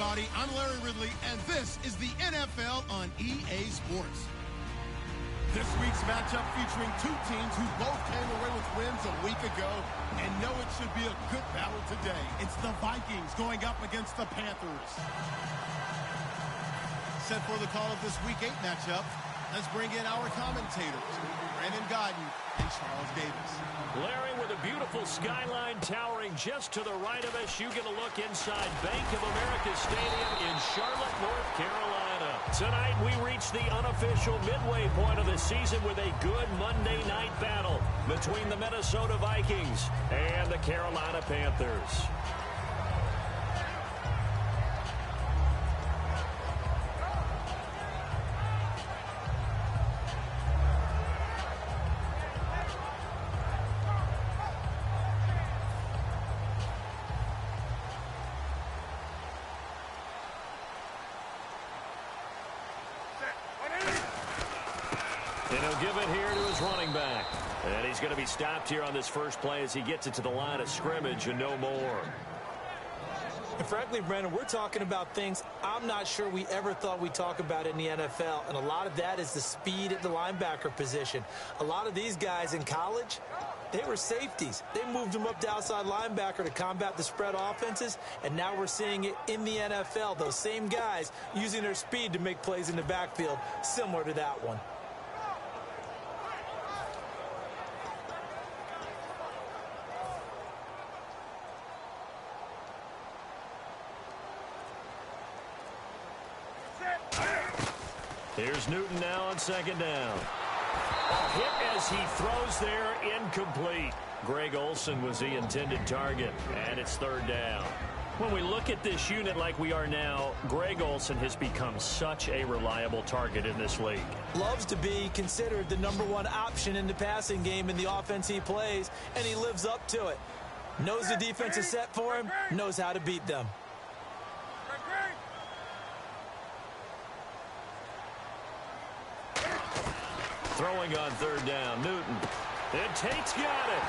everybody. I'm Larry Ridley, and this is the NFL on EA Sports. This week's matchup featuring two teams who both came away with wins a week ago and know it should be a good battle today. It's the Vikings going up against the Panthers. Set for the call of this Week 8 matchup, let's bring in our commentators, Brandon Gaudin and Charles Davis. Larry, with a beautiful skyline towering just to the right of us, you get a look inside Bank of America Stadium in Charlotte, North Carolina. Tonight, we reach the unofficial midway point of the season with a good Monday night battle between the Minnesota Vikings and the Carolina Panthers. And he'll give it here to his running back. And he's going to be stopped here on this first play as he gets it to the line of scrimmage and no more. And frankly, Brandon, we're talking about things I'm not sure we ever thought we'd talk about in the NFL. And a lot of that is the speed at the linebacker position. A lot of these guys in college, they were safeties. They moved them up to outside linebacker to combat the spread offenses. And now we're seeing it in the NFL. Those same guys using their speed to make plays in the backfield, similar to that one. Here's Newton now on second down. A hit as he throws there, incomplete. Greg Olsen was the intended target, and it's third down. When we look at this unit like we are now, Greg Olsen has become such a reliable target in this league. Loves to be considered the #1 option in the passing game in the offense he plays, and he lives up to it. Knows the defense is set for him, knows how to beat them. Throwing on third down, Newton. And Tate's got it.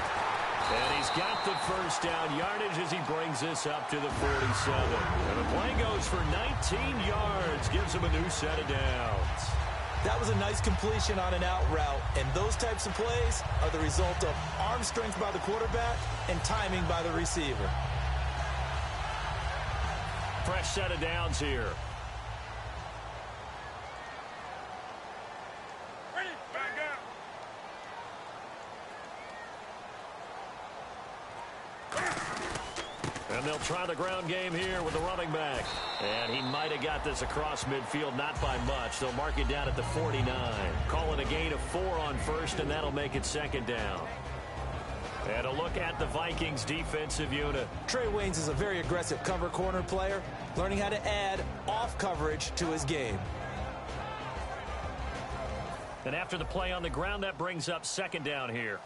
And he's got the first down yardage as he brings this up to the 47. And the play goes for 19 yards, gives him a new set of downs. That was a nice completion on an out route, and those types of plays are the result of arm strength by the quarterback and timing by the receiver. Fresh set of downs here. And they'll try the ground game here with the running back. And he might have got this across midfield, not by much. They'll mark it down at the 49. Calling a gain of 4 on first, and that'll make it second down. And a look at the Vikings defensive unit. Trey Waynes is a very aggressive cover corner player, learning how to add off coverage to his game. And after the play on the ground, that brings up second down here.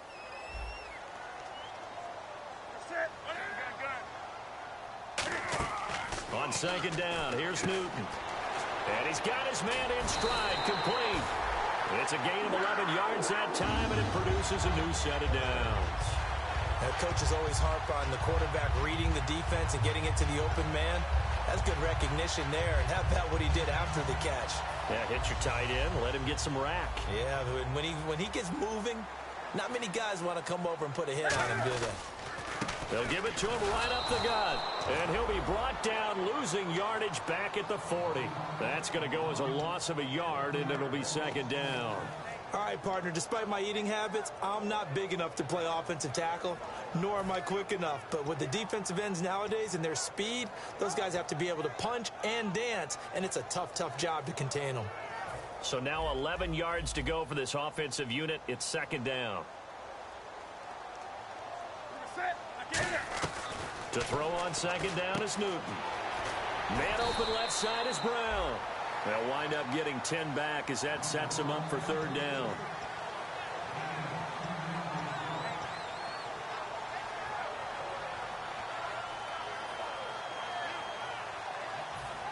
On second down, here's Newton. And he's got his man in stride, complete. It's a gain of 11 yards that time, and it produces a new set of downs. That coaches always harp on the quarterback reading the defense and getting into the open man. That's good recognition there. And how about what he did after the catch? Yeah, hit your tight end, let him get some rack. Yeah, when he gets moving, not many guys want to come over and put a hit on him, do they? They'll give it to him right up the gut. And he'll be brought down, losing yardage back at the 40. That's going to go as a loss of a yard, and it'll be second down. All right, partner, despite my eating habits, I'm not big enough to play offensive tackle, nor am I quick enough. But with the defensive ends nowadays and their speed, those guys have to be able to punch and dance, and it's a tough, tough job to contain them. So now 11 yards to go for this offensive unit. It's second down. To throw on second down is Newton. Man open left side is Brown. They'll wind up getting 10 back as that sets him up for third down.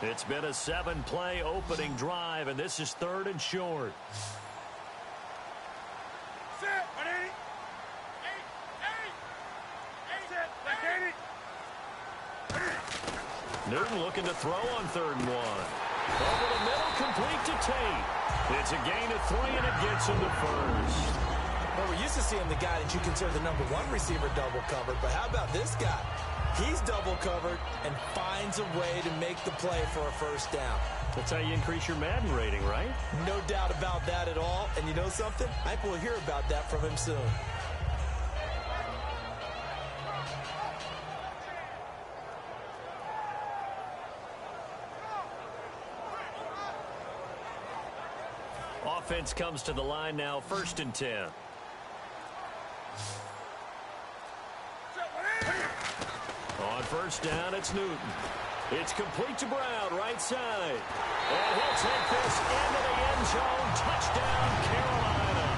It's been a 7-play opening drive, and this is third and short. Newton looking to throw on 3rd and 1. Over the middle, complete to Tate. It's a gain of 3, and it gets him to first. Well, we're used to seeing the guy that you consider the number 1 receiver double covered, but how about this guy? He's double covered and finds a way to make the play for a first down. That's how you increase your Madden rating, right? No doubt about that at all. And you know something? I think we'll hear about that from him soon. Offense comes to the line now, 1st and 10. On 1st down, it's Newton. It's complete to Brown, right side. And he'll take this into the end zone. Touchdown, Carolina.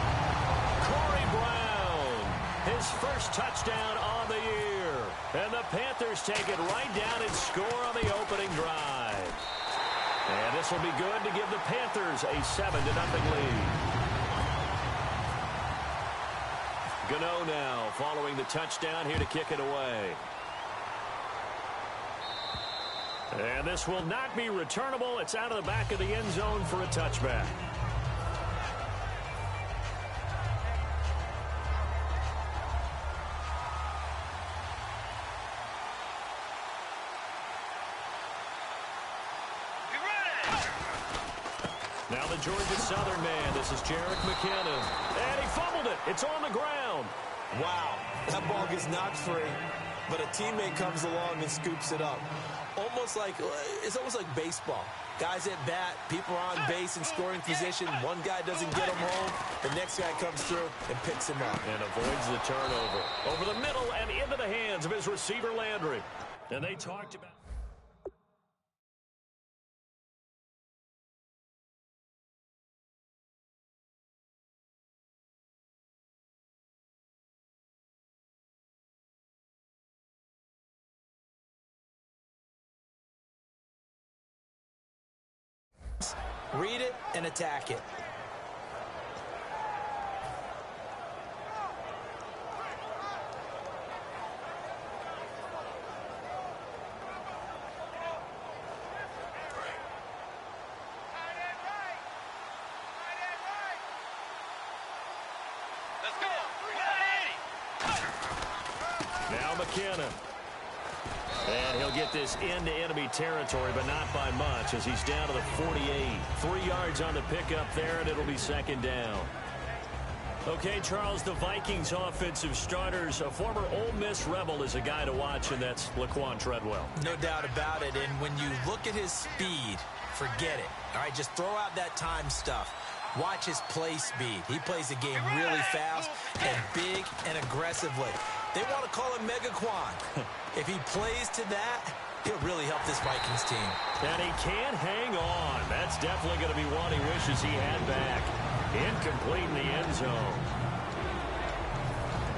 Corey Brown, his first touchdown on the year. And the Panthers take it right down and score on the opening drive. And this will be good to give the Panthers a 7-0 lead. Gano now following the touchdown here to kick it away. And this will not be returnable. It's out of the back of the end zone for a touchback. Now the Georgia Southern man. This is Jerick McKinnon. And he fumbled it. It's on the ground. Wow. That ball gets knocked free, but a teammate comes along and scoops it up. It's almost like baseball. Guys at bat, people are on base in scoring position. One guy doesn't get him home. The next guy comes through and picks him up. And avoids the turnover. Over the middle and into the hands of his receiver, Landry. And they talked about... Read it and attack it. Let's go. Now McKinnon. And he'll get this into enemy territory, but not by much, as he's down to the 48. 3 yards on the pickup there, and it'll be 2nd down. Okay, Charles, the Vikings offensive starters, a former Ole Miss Rebel is a guy to watch, and that's Laquan Treadwell. No doubt about it, and when you look at his speed, forget it. All right, just throw out that time stuff. Watch his play speed. He plays the game really fast and big and aggressively. They want to call him Megaquan. If he plays to that, he'll really help this Vikings team. And he can't hang on. That's definitely going to be one he wishes he had back. Incomplete in the end zone.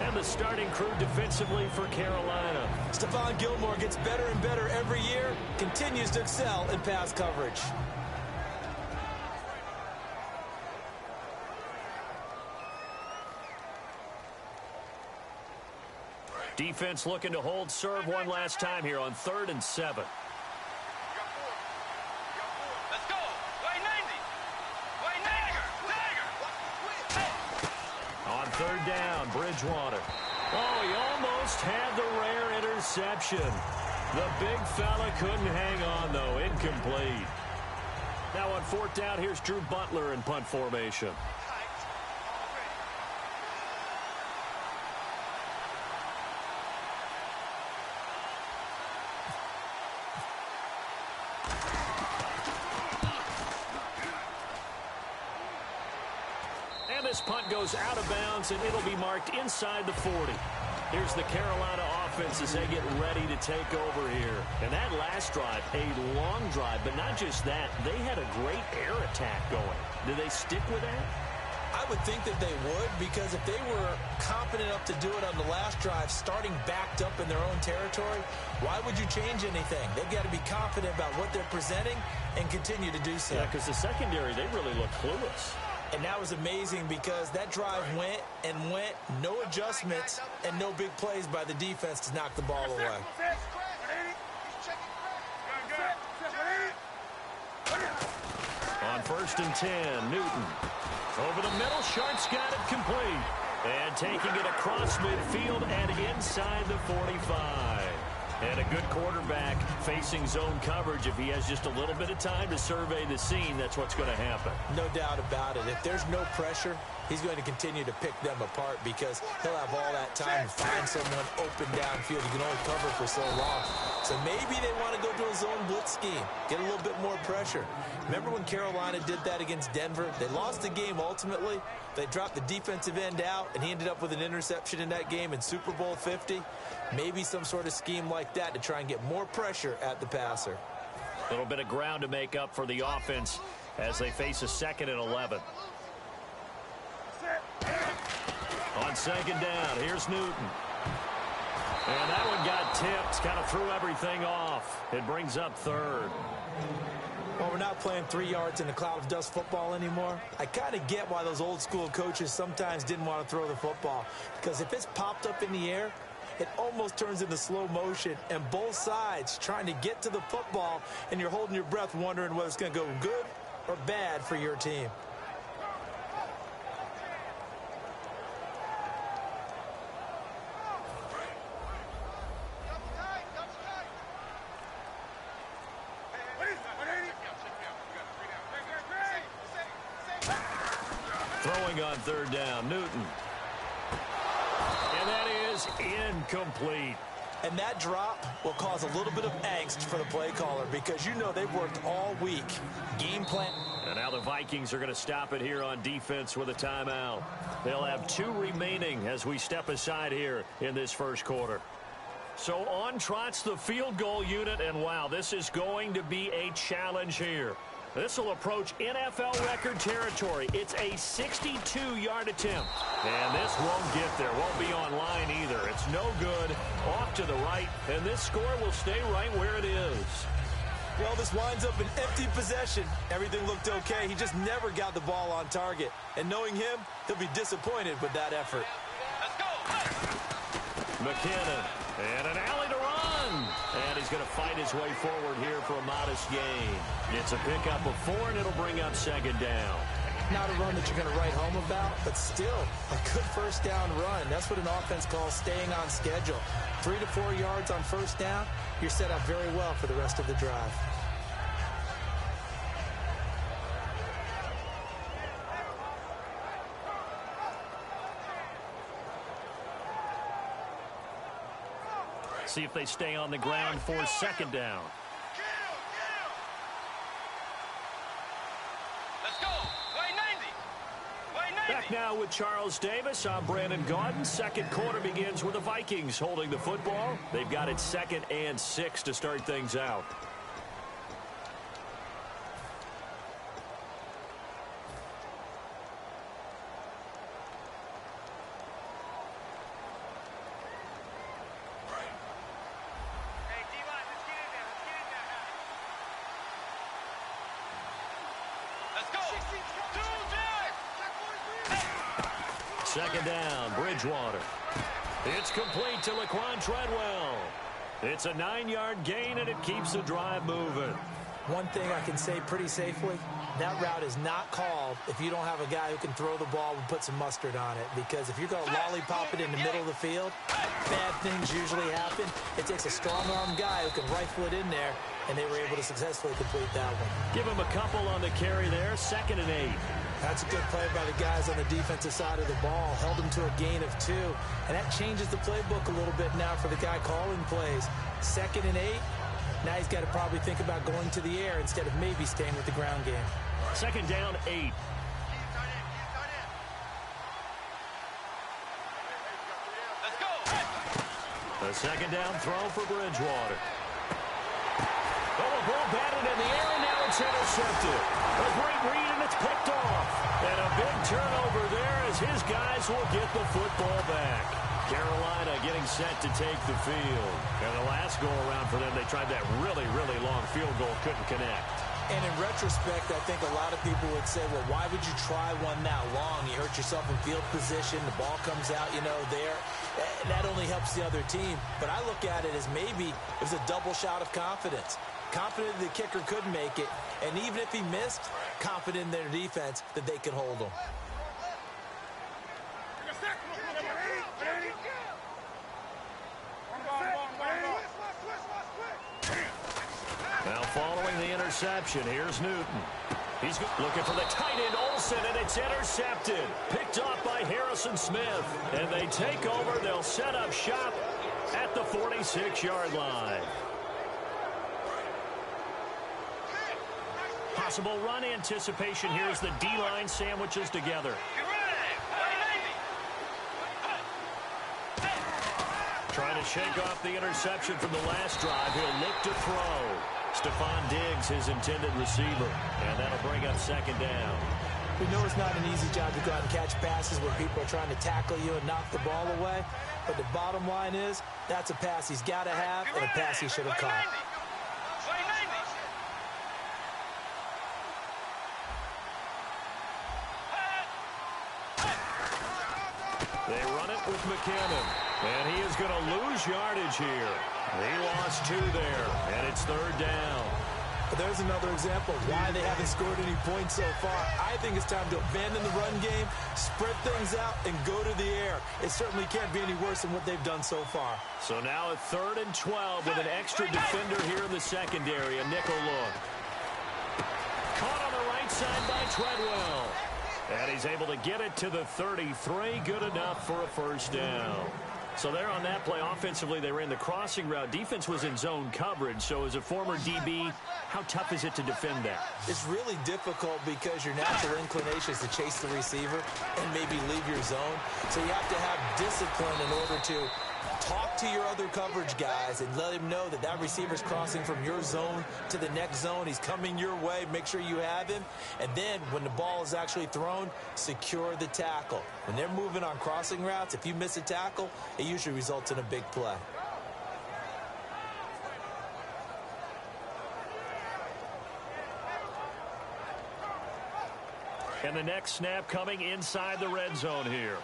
And the starting crew defensively for Carolina. Stephon Gilmore gets better and better every year, continues to excel in pass coverage. Defense looking to hold serve one last time here on 3rd and 7. Let's go. Way 90. On 3rd down, Bridgewater. Oh, he almost had the rare interception. The big fella couldn't hang on, though. Incomplete. Now on 4th down, here's Drew Butler in punt formation. This punt goes out of bounds, and it'll be marked inside the 40. Here's the Carolina offense as they get ready to take over here. And that last drive, a long drive, but not just that. They had a great air attack going. Do they stick with that? I would think that they would, because if they were confident enough to do it on the last drive, starting backed up in their own territory, why would you change anything? They've got to be confident about what they're presenting and continue to do so. Yeah, because the secondary, they really look clueless. And that was amazing because that drive went and went, no adjustments and no big plays by the defense to knock the ball away. first and 10. Newton. Over the middle. Sharp's got it complete. And taking it across midfield and inside the 45. And a good quarterback facing zone coverage. If he has just a little bit of time to survey the scene, that's what's going to happen. No doubt about it. If there's no pressure, he's going to continue to pick them apart because he'll have all that time to find someone open downfield. You can only cover for so long. So maybe they want to go to a zone blitz scheme, get a little bit more pressure. Remember when Carolina did that against Denver? They lost the game ultimately. They dropped the defensive end out, and he ended up with an interception in that game in Super Bowl 50. Maybe some sort of scheme like that to try and get more pressure at the passer. A little bit of ground to make up for the offense as they face a 2nd and 11. On second down, here's Newton. And that one got tipped, kind of threw everything off. It brings up 3rd. Well, we're not playing 3 yards in a cloud of dust football anymore. I kind of get why those old school coaches sometimes didn't want to throw the football. Because if it's popped up in the air, it almost turns into slow motion. And both sides trying to get to the football, and you're holding your breath wondering whether it's going to go good or bad for your team. Throwing on 3rd down, Newton. And that is incomplete. And that drop will cause a little bit of angst for the play caller because you know they've worked all week. Game plan. And now the Vikings are going to stop it here on defense with a timeout. They'll have 2 remaining as we step aside here in this first quarter. So on trots the field goal unit, and wow, this is going to be a challenge here. This will approach NFL record territory. It's a 62-yard attempt. And this won't get there. Won't be on line either. It's no good. Off to the right. And this score will stay right where it is. Well, this winds up an empty possession. Everything looked okay. He just never got the ball on target. And knowing him, he'll be disappointed with that effort. Let's go. McKinnon. And an alley to run. And he's going to fight his way forward here for a modest gain. It's a pickup of 4, and it'll bring up 2nd down. Not a run that you're going to write home about, but still a good first down run. That's what an offense calls staying on schedule. 3 to 4 yards on first down, you're set up very well for the rest of the drive. See if they stay on the ground for 2nd down. Let's go. Way 90. Way 90. Back now with Charles Davis. I'm Brandon Gaudin. Second quarter begins with the Vikings holding the football. They've got it 2nd and 6 to start things out. Second down, Bridgewater. It's complete to Laquan Treadwell. It's a 9-yard gain, and it keeps the drive moving. One thing I can say pretty safely, that route is not called if you don't have a guy who can throw the ball and put some mustard on it. Because if you're going to lollipop it in the middle of the field, bad things usually happen. It takes a strong-arm guy who can rifle it in there, and they were able to successfully complete that one. Give him a couple on the carry there, 2nd and 8. That's a good play by the guys on the defensive side of the ball. Held him to a gain of 2. And that changes the playbook a little bit now for the guy calling plays. 2nd and 8. Now he's got to probably think about going to the air instead of maybe staying with the ground game. 2nd down, 8. Let's go. The 2nd down throw for Bridgewater. Oh, a ball batted in the air, and now it's intercepted. A great read, and it's picked off. And a big turnover there as his guys will get the football back. Carolina getting set to take the field. And the last go-around for them, they tried that really, really long field goal, couldn't connect. And in retrospect, I think a lot of people would say, well, why would you try one that long? You hurt yourself in field position. The ball comes out, there. That only helps the other team. But I look at it as maybe it was a double shot of confidence. confident the kicker could make it, and even if he missed, confident in their defense that they could hold him. Now following the interception, here's Newton. He's looking for the tight end, Olsen, and it's intercepted. Picked off by Harrison Smith. And they take over. They'll set up shop at the 46-yard line. Possible run anticipation here as the D-line sandwiches together. Trying to shake off the interception from the last drive. He'll look to throw. Stephon Diggs, his intended receiver. And that'll bring up second down. We know it's not an easy job to go out and catch passes where people are trying to tackle you and knock the ball away. But the bottom line is, that's a pass he's got to have and a pass he should have caught. They run it with McKinnon. And he is going to lose yardage here. He lost 2 there, and it's third down. But there's another example of why they haven't scored any points so far. I think it's time to abandon the run game, spread things out, and go to the air. It certainly can't be any worse than what they've done so far. So now at 3rd and 12 with an extra defender here in the secondary, a nickel look. Caught on the right side by Treadwell. And he's able to get it to the 33. Good enough for a first down. So there on that play, offensively, they ran the crossing route. Defense was in zone coverage. So as a former DB, how tough is it to defend that? It's really difficult because your natural inclination is to chase the receiver and maybe leave your zone. So you have to have discipline in order to talk to your other coverage guys and let him know that that receiver's crossing from your zone to the next zone. He's coming your way. Make sure you have him. And then when the ball is actually thrown, secure the tackle. When they're moving on crossing routes, if you miss a tackle, it usually results in a big play. And the next snap coming inside the red zone here.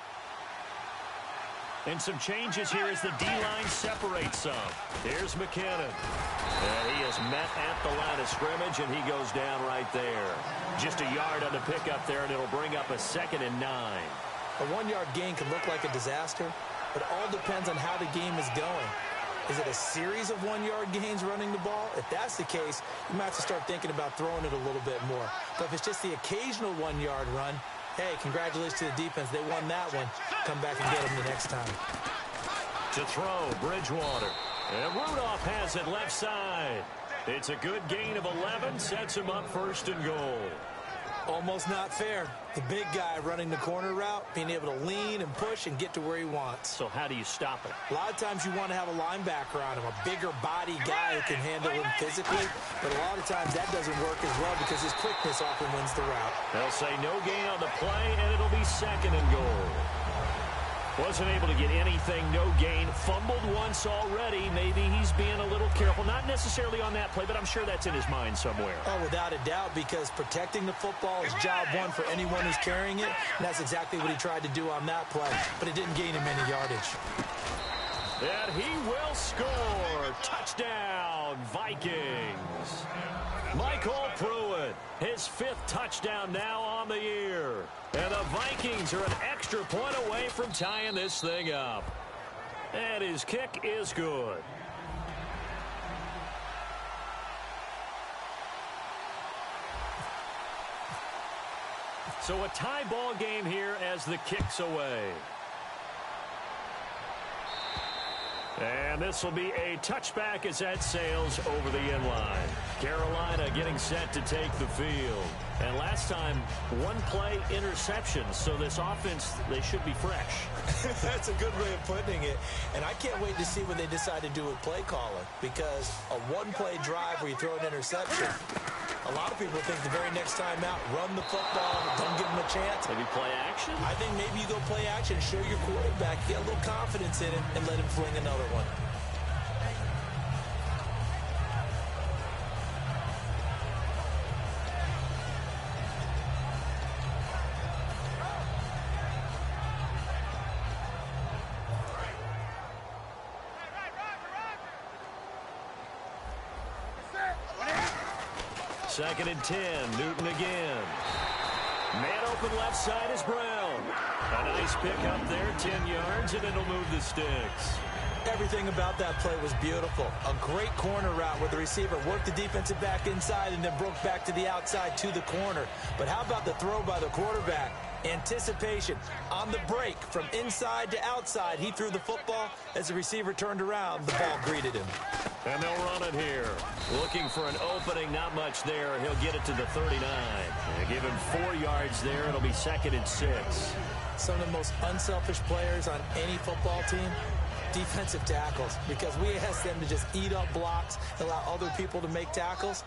And some changes here as the D-line separates some. Here's McKinnon. And he is met at the line of scrimmage, and he goes down right there. Just a yard on the pickup there, and it'll bring up a 2nd and 9. A 1-yard gain can look like a disaster, but it all depends on how the game is going. Is it a series of 1-yard gains running the ball? If that's the case, you might have to start thinking about throwing it a little bit more. But if it's just the occasional 1-yard run, hey, congratulations to the defense. They won that one. Come back and get them the next time. To throw, Bridgewater. And Rudolph has it left side. It's a good gain of 11. Sets him up 1st and goal. Almost not fair. The big guy running the corner route, being able to lean and push and get to where he wants. So how do you stop it? A lot of times you want to have a linebacker on him, a bigger body guy who can handle him physically. But a lot of times that doesn't work as well because his quickness often wins the route. They'll say no gain on the play, and it'll be 2nd and goal. Wasn't able to get anything, no gain. Fumbled once already. Maybe he's being a little careful. Not necessarily on that play, but I'm sure that's in his mind somewhere. Oh, without a doubt, because protecting the football is job one for anyone who's carrying it. And that's exactly what he tried to do on that play. But it didn't gain him any yardage. And he will score. Touchdown, Vikings. Michael Pruitt, his 5th touchdown now on the year. And the Vikings are an extra point away from tying this thing up. And his kick is good. So a tie ball game here as the kick's away. And this will be a touchback as that sails over the end line. Carolina getting set to take the field. And last time, 1-play interception. So this offense, they should be fresh. That's a good way of putting it. And I can't wait to see what they decide to do with play calling. Because a 1-play drive where you throw an interception, a lot of people think the very next time out, run the football, don't give them a chance. Maybe play action? I think maybe you go play action, show your quarterback, get a little confidence in him, and let him fling another one. 2nd and 10. Newton again. Man open left side is Brown. A nice pick up there, 10 yards, and it'll move the sticks. Everything about that play was beautiful. A great corner route where the receiver worked the defensive back inside and then broke back to the outside to the corner. But how about the throw by the quarterback? Anticipation on the break from inside to outside. He threw the football. As the receiver turned around, the ball greeted him. And they'll run it here. Looking for an opening, not much there. He'll get it to the 39. They give him 4 yards there. It'll be 2nd and 6. Some of the most unselfish players on any football team, defensive tackles, because we ask them to just eat up blocks, allow other people to make tackles.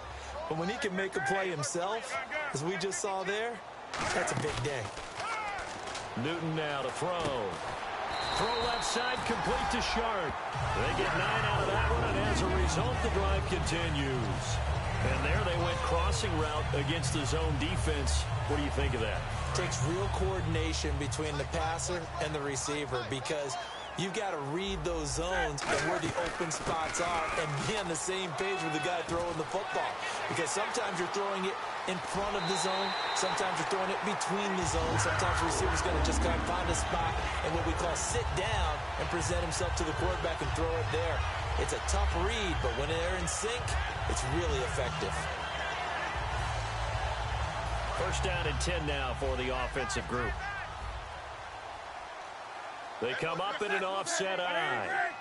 But when he can make a play himself, as we just saw there, that's a big day. Newton now to throw. Throw left side, complete to Sharp. They get 9 out of that one, and as a result, the drive continues. And there they went crossing route against the zone defense. What do you think of that? Takes real coordination between the passer and the receiver, because you've got to read those zones and where the open spots are and be on the same page with the guy throwing the football. Because sometimes you're throwing it in front of the zone. Sometimes you're throwing it between the zones. Sometimes the receiver's going to just kind of find a spot and what we call sit down and present himself to the quarterback and throw it there. It's a tough read, but when they're in sync, it's really effective. 1st down and 10 now for the offensive group. They come up in an offset eye.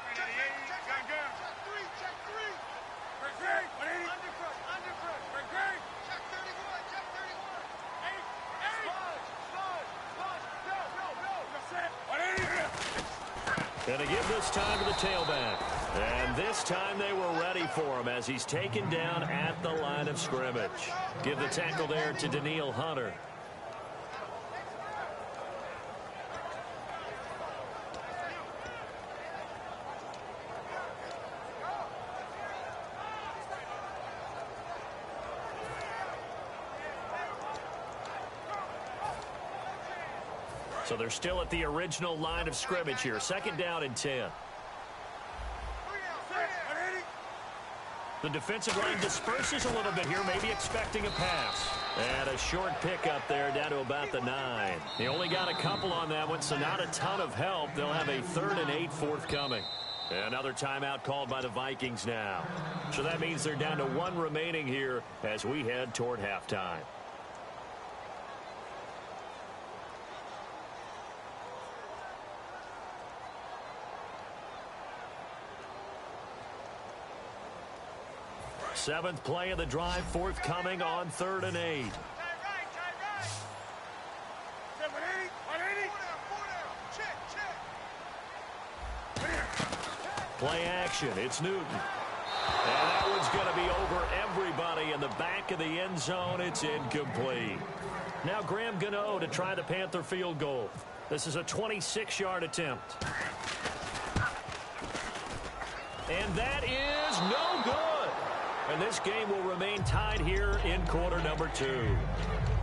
And to give this time to the tailback. And this time they were ready for him as he's taken down at the line of scrimmage. Give the tackle there to Danielle Hunter. So they're still at the original line of scrimmage here. 2nd down and 10. The defensive line disperses a little bit here, maybe expecting a pass. And a short pickup there down to about the 9. He only got a couple on that one, so not a ton of help. They'll have a 3rd and 8 forthcoming. Another timeout called by the Vikings now. So that means they're down to 1 remaining here as we head toward halftime. Seventh play of the drive forthcoming on 3rd and 8. Play action. It's Newton. And that one's going to be over everybody in the back of the end zone. It's incomplete. Now Graham Gano to try the Panther field goal. This is a 26-yard attempt. And that is no good. And this game will remain tied here in quarter number 2.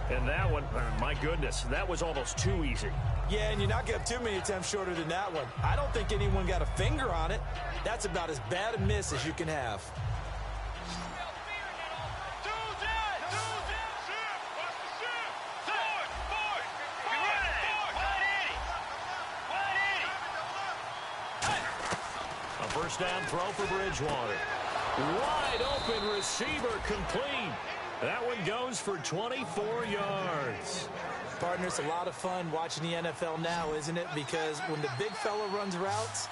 And that one, my goodness, that was almost too easy. Yeah, and you're not going to have too many attempts shorter than that one. I don't think anyone got a finger on it. That's about as bad a miss as you can have. A 1st down throw for Bridgewater. Wide open receiver complete. That one goes for 24 yards. Partner, it's a lot of fun watching the NFL now, isn't it? Because when the big fella runs routes,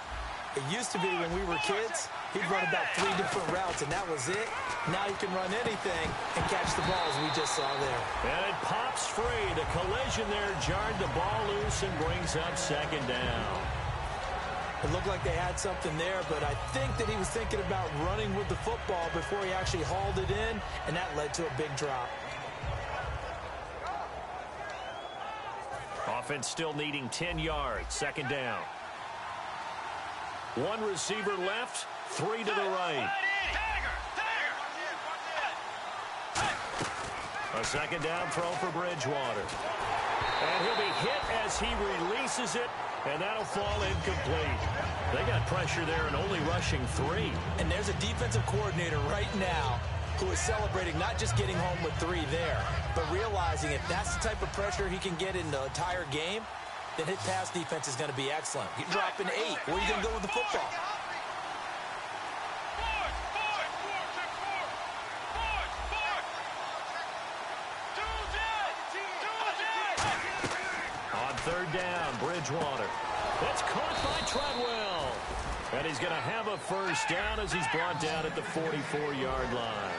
it used to be when we were kids, he'd run about 3 different routes, and that was it. Now he can run anything and catch the balls we just saw there. And it pops free. The collision there jarred the ball loose and brings up 2nd down. It looked like they had something there, but I think that he was thinking about running with the football before he actually hauled it in, and that led to a big drop. Offense still needing 10 yards. 2nd down. 1 receiver left, 3 to the right. A 2nd down throw for Bridgewater. And he'll be hit as he releases it, and that'll fall incomplete. They got pressure there and only rushing 3. And there's a defensive coordinator right now who is celebrating not just getting home with 3 there, but realizing if that's the type of pressure he can get in the entire game, then his pass defense is going to be excellent. You drop an 8. Where are you going to go with the football? On 3rd down, Bridgewater. That's caught by Treadwell. And he's going to have a first down as he's brought down at the 44-yard line.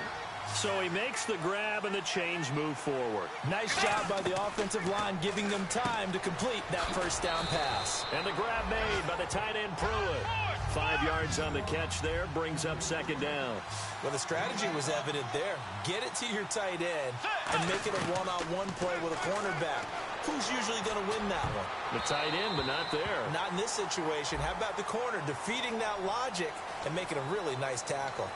So he makes the grab and the change move forward. Nice job by the offensive line giving them time to complete that first down pass. And the grab made by the tight end Pruitt. 5 yards on the catch there, brings up 2nd down. Well, the strategy was evident there. Get it to your tight end and make it a one-on-one play with a cornerback. Who's usually going to win that one? The tight end, but not there. Not in this situation. How about the corner defeating that logic and making a really nice tackle?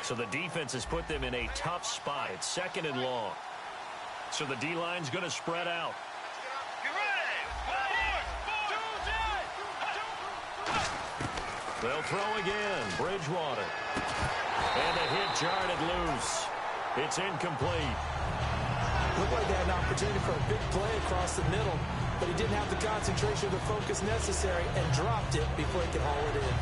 So the defense has put them in a tough spot. It's 2nd and long. So the D-line's going to spread out. They'll throw again. Bridgewater. And the hit jarred it loose. It's incomplete. Looked like they had an opportunity for a big play across the middle, but he didn't have the concentration or the focus necessary and dropped it before he could haul it in.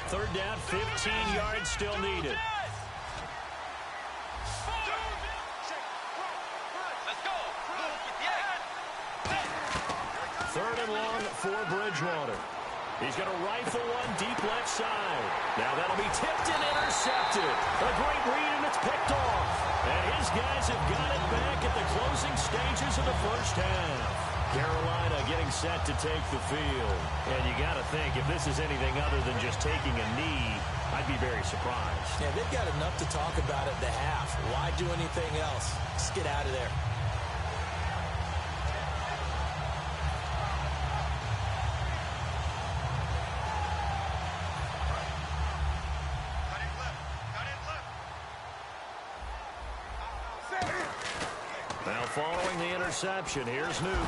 3rd down, 15 yards still needed. Third and long for Bridgewater. He's going to rifle one deep left side. Now that'll be tipped and intercepted. A great read, and it's picked off. And his guys have got it back at the closing stages of the first half. Carolina getting set to take the field. And you got to think, if this is anything other than just taking a knee, I'd be very surprised. Yeah, they've got enough to talk about at the half. Why do anything else? Just get out of there. Now following the interception, here's Newton.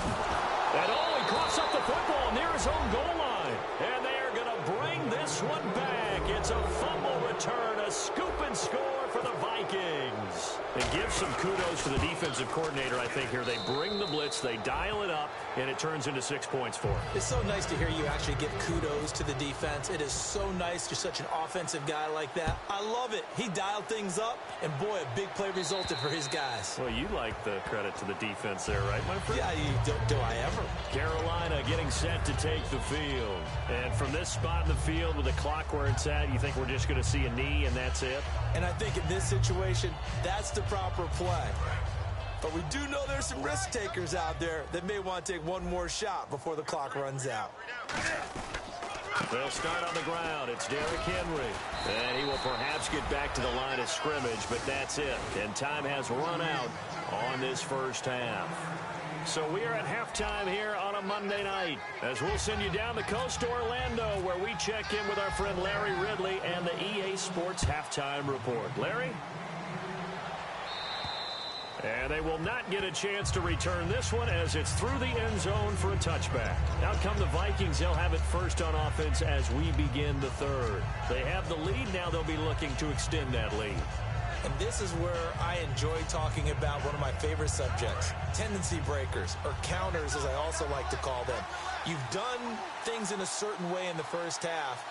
And he coughs up the football near his own goal line. And they are going to bring this one back. It's a fumble return, a scoop and score for the Vikings. And give some kudos to the defensive coordinator, I think, here. They bring the blitz, they dial it up, and it turns into 6 points for them. It's so nice to hear you actually give kudos to the defense. It is so nice you're such an offensive guy like that. I love it. He dialed things up, and boy, a big play resulted for his guys. Well, you like the credit to the defense there, right, my friend? Yeah, do I ever? Carolina getting set to take the field. And from this spot in the field with the clock where it's at, you think we're just going to see a knee and that's it? And I think in this situation, that's the proper play. But we do know there's some risk takers out there that may want to take one more shot before the clock runs out. They'll start on the ground. It's Derrick Henry. And he will perhaps get back to the line of scrimmage, but that's it. And time has run out on this first half. So we are at halftime here on a Monday night, as we'll send you down the coast to Orlando, where we check in with our friend Larry Ridley and the EA Sports Halftime Report. Larry? And they will not get a chance to return this one as it's through the end zone for a touchback. Out come the Vikings. They'll have it first on offense as we begin the third. They have the lead. Now they'll be looking to extend that lead. And this is where I enjoy talking about one of my favorite subjects, tendency breakers, or counters as I also like to call them. You've done things in a certain way in the first half,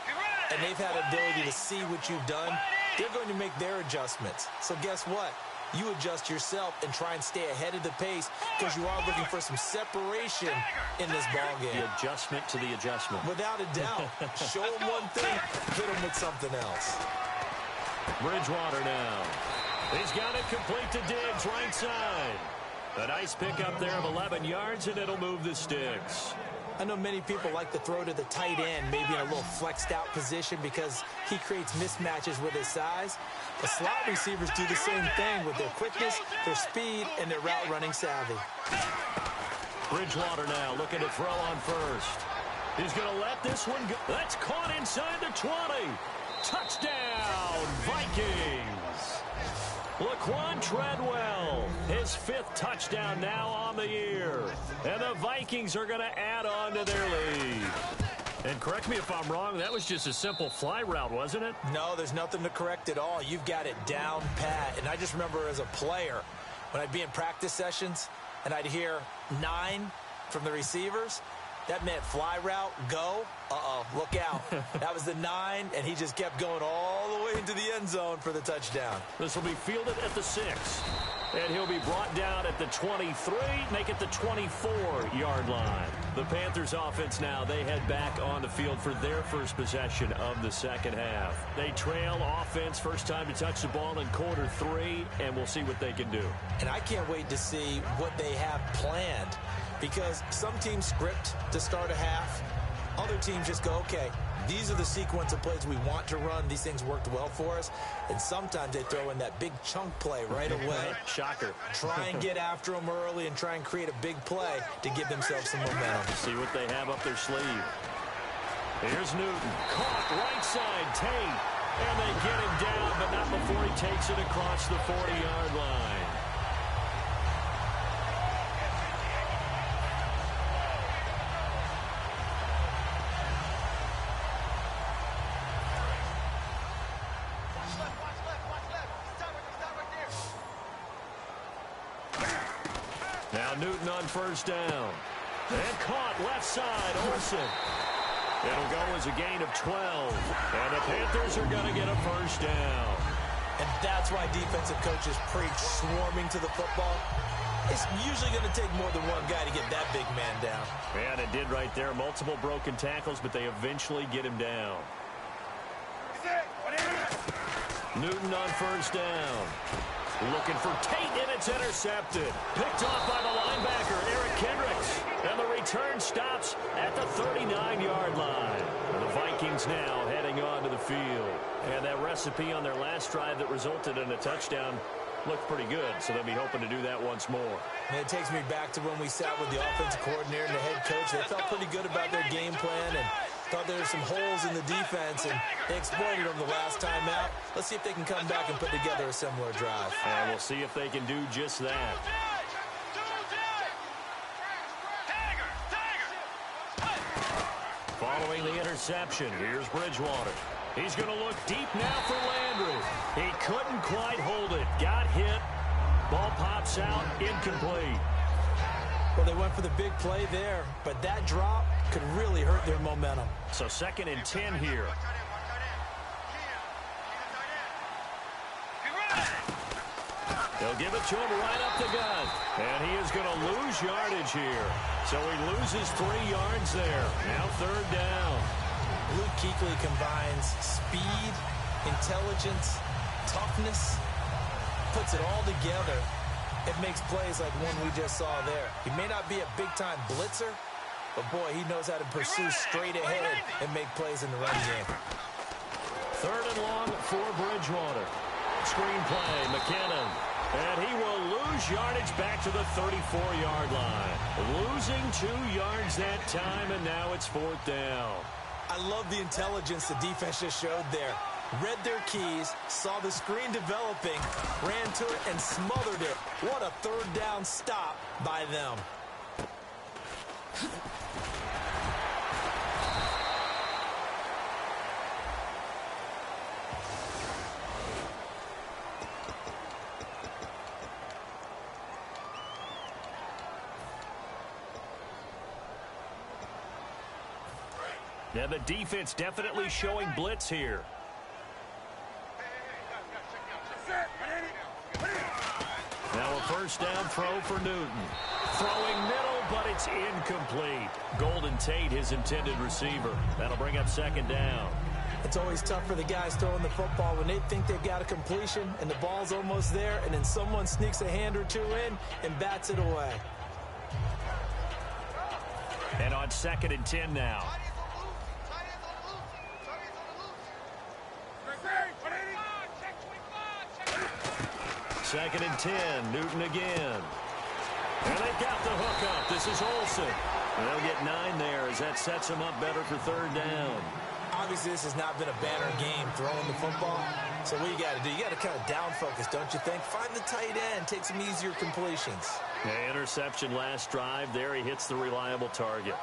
and they've had ability to see what you've done. They're going to make their adjustments. So guess what? You adjust yourself and try and stay ahead of the pace because you are looking for some separation in this ballgame. The adjustment to the adjustment. Without a doubt. Show them one thing, hit them with something else. Bridgewater now. He's got it complete to Diggs, right side. A nice pickup there of 11 yards, and it'll move the sticks. I know many people like to throw to the tight end, maybe in a little flexed out position because he creates mismatches with his size. The slot receivers do the same thing with their quickness, their speed, and their route running savvy. Bridgewater now looking to throw on first. He's going to let this one go. That's caught inside the 20. Touchdown, Vikings. Laquan Treadwell, his 5th touchdown now on the year. And the Vikings are going to add on to their lead. And correct me if I'm wrong, that was just a simple fly route, wasn't it? No, there's nothing to correct at all. You've got it down pat. And I just remember as a player, when I'd be in practice sessions and I'd hear 9 from the receivers, that meant fly route, go. Look out. That was the 9, and he just kept going all the way into the end zone for the touchdown. This will be fielded at the 6. And he'll be brought down at the 23, make it the 24-yard line. The Panthers offense now, they head back on the field for their first possession of the second half. They trail offense, first time to touch the ball in quarter 3, and we'll see what they can do. And I can't wait to see what they have planned, because some teams script to start a half. Other teams just go, okay, these are the sequence of plays we want to run. These things worked well for us. And sometimes they throw in that big chunk play right away. Shocker. Try and get after them early and try and create a big play to give themselves some momentum. See what they have up their sleeve. Here's Newton. Caught right side, Tate. And they get him down, but not before he takes it across the 40-yard line. Now Newton on first down. And caught left side, Olsen. It'll go as a gain of 12. And the Panthers are going to get a first down. And that's why defensive coaches preach swarming to the football. It's usually going to take more than one guy to get that big man down. And it did right there. Multiple broken tackles, but they eventually get him down. Newton on first down. Looking for Tate, and it's intercepted. Picked off by the linebacker, Eric Kendricks. And the return stops at the 39-yard line. And the Vikings now heading on to the field. And that recipe on their last drive that resulted in a touchdown looked pretty good, so they'll be hoping to do that once more. And it takes me back to when we sat with the offensive coordinator and the head coach. They felt pretty good about their game plan and thought there were some holes in the defense, and they exploited them the last time out. Let's see if they can come back and put together a similar drive. And we'll see if they can do just that. Following the interception, here's Bridgewater. He's going to look deep now for Landry. He couldn't quite hold it. Got hit. Ball pops out. Incomplete. Well, they went for the big play there, but that drop could really hurt their momentum. So 2nd and 10 here. They'll give it to him right up the gut. And he is going to lose yardage here. So he loses 3 yards there. Now 3rd down. Luke Kuechly combines speed, intelligence, toughness, puts it all together. It makes plays like one we just saw there. He may not be a big-time blitzer, but boy, he knows how to pursue straight ahead and make plays in the run game. 3rd and long for Bridgewater. Screen play, McKinnon. And he will lose yardage back to the 34-yard line. Losing 2 yards that time, and now it's 4th down. I love the intelligence the defense just showed there. Read their keys, saw the screen developing, ran to it, and smothered it. What a 3rd down stop by them. Yeah, the defense definitely showing blitz here. Now a first down throw for Newton. Throwing middle, but it's incomplete. Golden Tate, his intended receiver. That'll bring up 2nd down. It's always tough for the guys throwing the football when they think they've got a completion and the ball's almost there, and then someone sneaks a hand or two in and bats it away. And on 2nd and 10 now. Second and 10, Newton again. And they've got the hook up. This is Olsen. And they'll get 9 there as that sets them up better for 3rd down. Obviously, this has not been a banner game throwing the football. So what you got to do, you got to kind of down focus, don't you think? Find the tight end, take some easier completions. Yeah, interception last drive. There he hits the reliable target.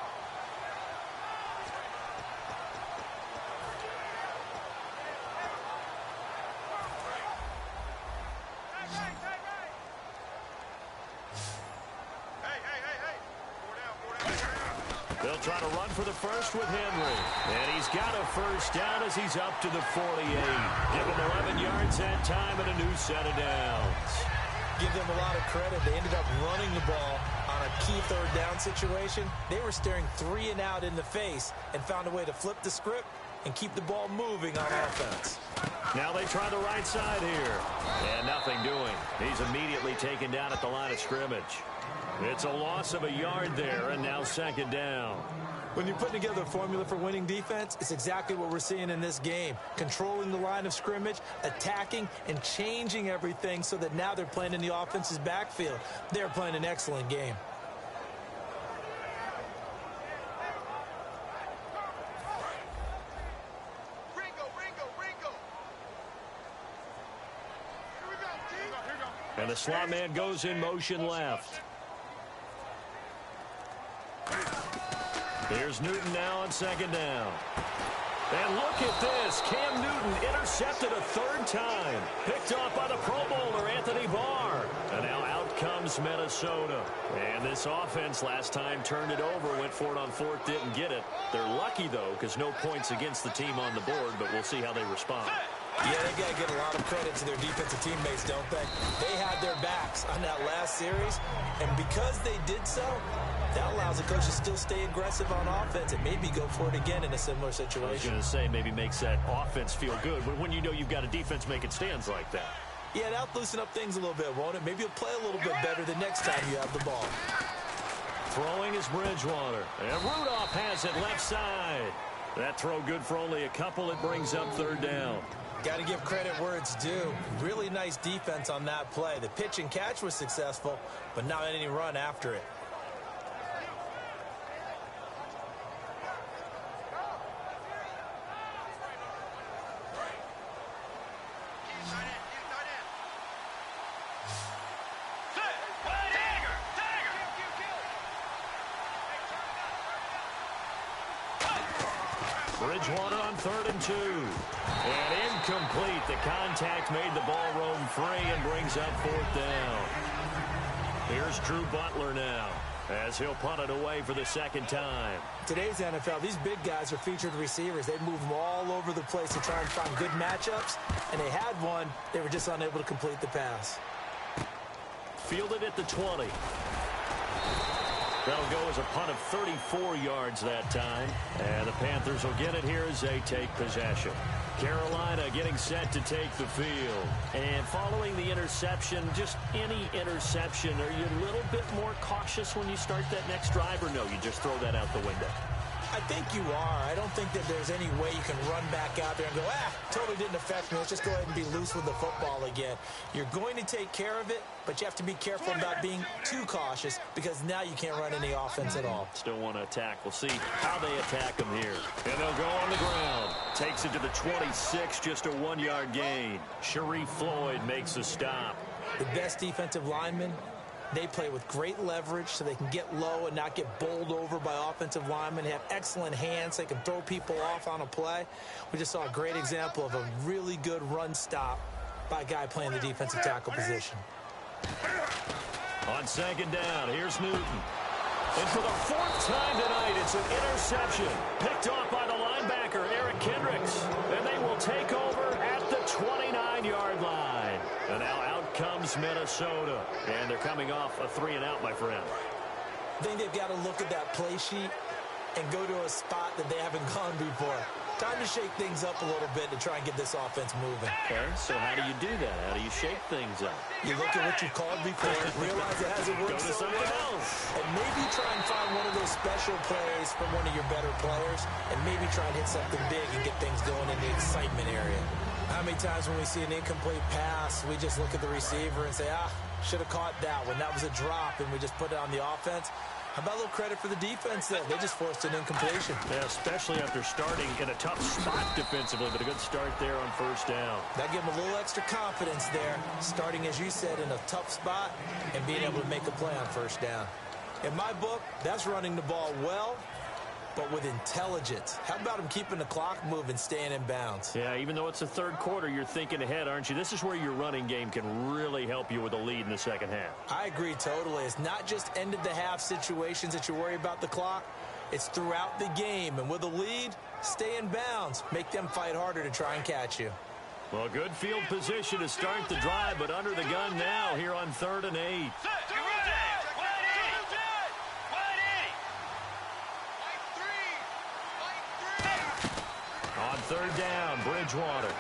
They'll try to run for the first with Henry. And he's got a first down as he's up to the 48. Give him 11 yards that time and a new set of downs. Give them a lot of credit. They ended up running the ball on a key 3rd down situation. They were staring 3 and out in the face and found a way to flip the script and keep the ball moving on offense. Now they try the right side here. And nothing doing. He's immediately taken down at the line of scrimmage. It's a loss of a yard there, and now 2nd down. When you're putting together a formula for winning defense, it's exactly what we're seeing in this game. Controlling the line of scrimmage, attacking, and changing everything so that now they're playing in the offense's backfield. They're playing an excellent game. And the slot man goes in motion left. Here's Newton now on 2nd down. And look at this. Cam Newton intercepted a 3rd time. Picked off by the Pro Bowler, Anthony Barr. And now out comes Minnesota. And this offense last time turned it over, went for it on 4th, didn't get it. They're lucky, though, because no points against the team on the board, but we'll see how they respond. Yeah, they got to give a lot of credit to their defensive teammates, don't they? They had their backs on that last series, and because they did so, that allows the coach to still stay aggressive on offense and maybe go for it again in a similar situation. I was going to say maybe makes that offense feel good, but when you know you've got a defense making stands like that. Yeah, that'll loosen up things a little bit, won't it? Maybe you'll play a little bit better the next time you have the ball. Throwing is Bridgewater, and Rudolph has it left side. That throw good for only a couple. It brings up 3rd down. Got to give credit where it's due. Really nice defense on that play. The pitch and catch was successful, but not any run after it. Bridgewater on 3rd and 2. And incomplete. The contact made the ball roam free and brings up 4th down. Here's Drew Butler now as he'll punt it away for the 2nd time. Today's NFL, these big guys are featured receivers. They move them all over the place to try and find good matchups, and they had one. They were just unable to complete the pass. Fielded at the 20. That'll go as a punt of 34 yards that time. And the Panthers will get it here as they take possession. Carolina getting set to take the field. And following the interception, just any interception, are you a little bit more cautious when you start that next drive, or no, you just throw that out the window? I think you are. I don't think that there's any way you can run back out there and go, totally didn't affect me. Let's just go ahead and be loose with the football again. You're going to take care of it, but you have to be careful about being too cautious because now you can't run any offense at all. Still want to attack. We'll see how they attack them here. And they'll go on the ground. Takes it to the 26, just a 1-yard gain. Sharif Floyd makes the stop. The best defensive linemen, they play with great leverage so they can get low and not get bowled over by offensive linemen. They have excellent hands. They can throw people off on a play. We just saw a great example of a really good run stop by a guy playing the defensive tackle position. On 2nd down, here's Newton. And for the 4th time tonight, it's an interception. Picked off by the linebacker, Eric Kendricks. And they will take over at the 29-yard line. And now out comes Minnesota. And they're coming off a 3-and-out, my friend. I think they've got to look at that play sheet and go to a spot that they haven't gone before. Time to shake things up a little bit to try and get this offense moving. Okay, so how do you do that? How do you shake things up? You look at what you called before, realize it hasn't worked Go to so something well, else. and maybe try and find one of those special plays from one of your better players, and maybe try and hit something big and get things going in the excitement area. How many times when we see an incomplete pass, we just look at the receiver and say, should have caught that one. That was a drop, and we just put it on the offense. How about a little credit for the defense there? They just forced an incompletion. Yeah, especially after starting in a tough spot defensively, but a good start there on first down. That gave them a little extra confidence there, starting, as you said, in a tough spot and being able to make a play on first down. In my book, that's running the ball well, but with intelligence. How about him keeping the clock moving, staying in bounds? Yeah, even though it's the third quarter, you're thinking ahead, aren't you? This is where your running game can really help you with a lead in the second half. I agree totally. It's not just end-of-the-half situations that you worry about the clock. It's throughout the game. And with a lead, stay in bounds. Make them fight harder to try and catch you. Well, good field position to start the drive, but under the gun now here on 3rd and 8. On 3rd down, Bridgewater.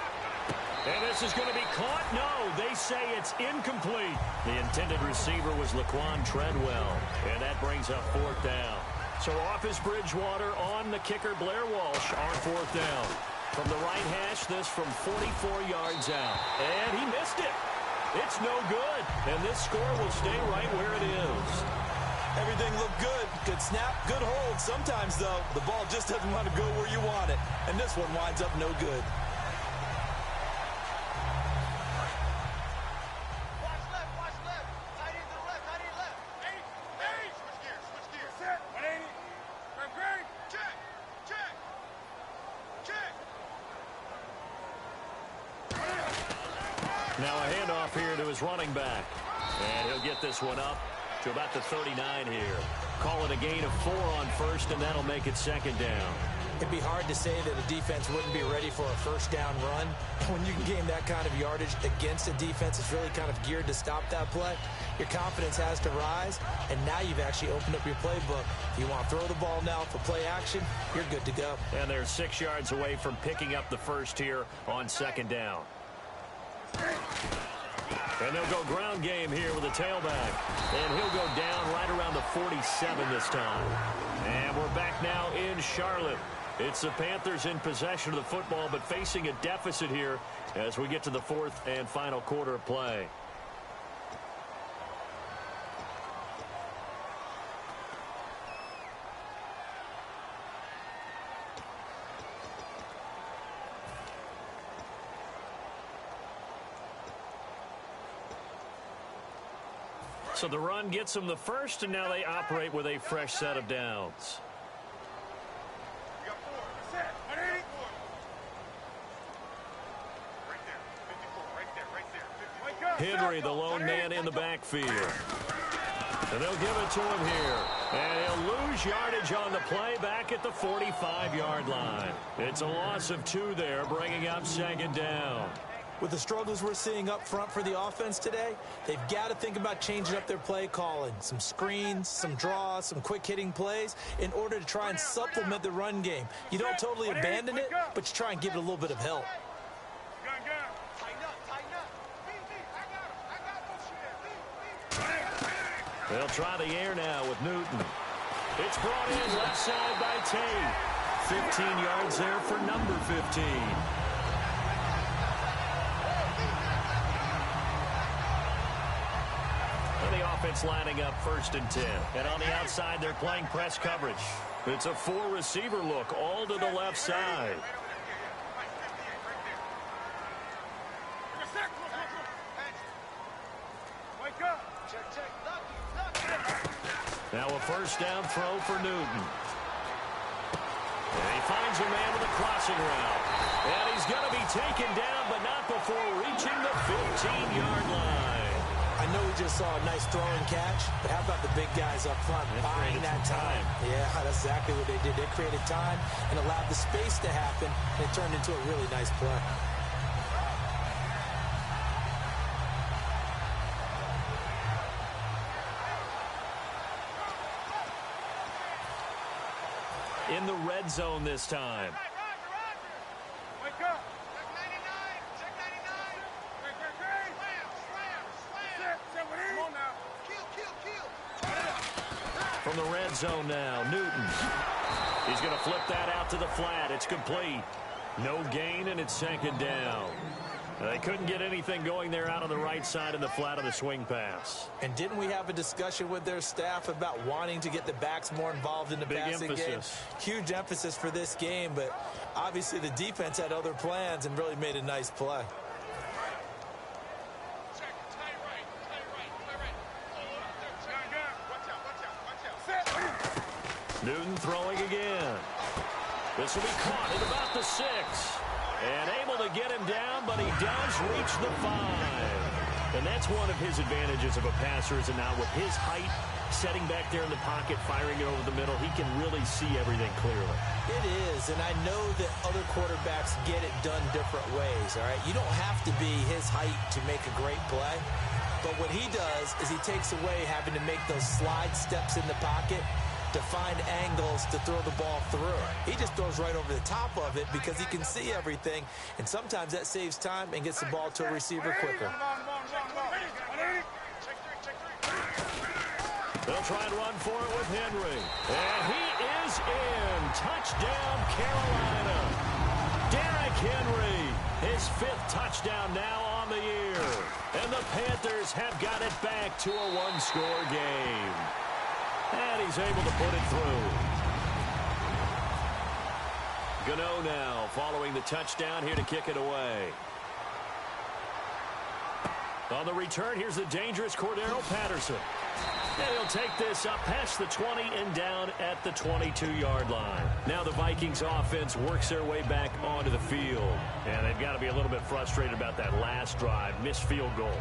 And this is going to be caught. No, they say it's incomplete. The intended receiver was Laquan Treadwell. And that brings up 4th down. So off is Bridgewater, on the kicker Blair Walsh on 4th down. From the right hash, this from 44 yards out. And he missed it. It's no good. And this score will stay right where it is. Everything looked good. Good snap, good hold. Sometimes, though, the ball just doesn't want to go where you want it. And this one winds up no good. Watch left. Tight end to the left. Hey, switch gears. Set. 180. Greg. Check. Now a handoff here to his running back. And he'll get this one up to about the 39 here. Call it a gain of 4 on first, and that'll make it 2nd down. It'd be hard to say that a defense wouldn't be ready for a first down run. When you can gain that kind of yardage against a defense that's really kind of geared to stop that play, your confidence has to rise, and now you've actually opened up your playbook. If you want to throw the ball now for play action, you're good to go. And they're 6 yards away from picking up the first here on 2nd down. And they'll go ground game here with a tailback. And he'll go down right around the 47 this time. And we're back now in Charlotte. It's the Panthers in possession of the football, but facing a deficit here as we get to the 4th and final quarter of play. So the run gets them the first, and now they operate with a fresh set of downs. You got 4. Set. 180. Right there. 54. Right there. Henry, the lone man in the backfield. And they'll give it to him here. And he'll lose yardage on the play back at the 45-yard line. It's a loss of 2 there, bringing up 2nd down. With the struggles we're seeing up front for the offense today, they've got to think about changing up their play calling. Some screens, some draws, some quick-hitting plays in order to try and supplement the run game. You don't totally abandon it, but you try and give it a little bit of help. Tighten up. I got him. They'll try the air now with Newton. It's brought in left side by Tate. 15 yards there for number 15. The offense lining up 1st and 10. And on the outside, they're playing press coverage. It's a 4-receiver look, all to the left side. Now a first down throw for Newton. And he finds a man with a crossing route. And he's going to be taken down, but not before reaching the 15-yard line. I know we just saw a nice throwing catch, but how about the big guys up front buying that time? Yeah, that's exactly what they did. They created time and allowed the space to happen, and it turned into a really nice play. In the red zone this time. the red zone now. Newton. He's going to flip that out to the flat. It's complete. No gain, and it's second down. They couldn't get anything going there out on the right side in the flat of the swing pass. And didn't we have a discussion with their staff about wanting to get the backs more involved in the passing game? Huge emphasis for this game, but obviously the defense had other plans and really made a nice play. Newton throwing again. This will be caught at about the 6. And able to get him down, but he does reach the 5. And that's one of his advantages of a passer, is now with his height, setting back there in the pocket, firing it over the middle, he can really see everything clearly. It is, and I know that other quarterbacks get it done different ways, all right? You don't have to be his height to make a great play. But what he does is he takes away having to make those slide steps in the pocket to find angles to throw the ball through. He just throws right over the top of it because he can see everything, and sometimes that saves time and gets the ball to a receiver quicker. They'll try and run for it with Henry. And he is in. Touchdown, Carolina. Derrick Henry, his 5th touchdown now on the year. And the Panthers have got it back to a one-score game. And he's able to put it through. Gano now following the touchdown here to kick it away. On the return, here's the dangerous Cordero Patterson. And he'll take this up past the 20 and down at the 22-yard line. Now the Vikings offense works their way back onto the field. And they've got to be a little bit frustrated about that last drive, missed field goal.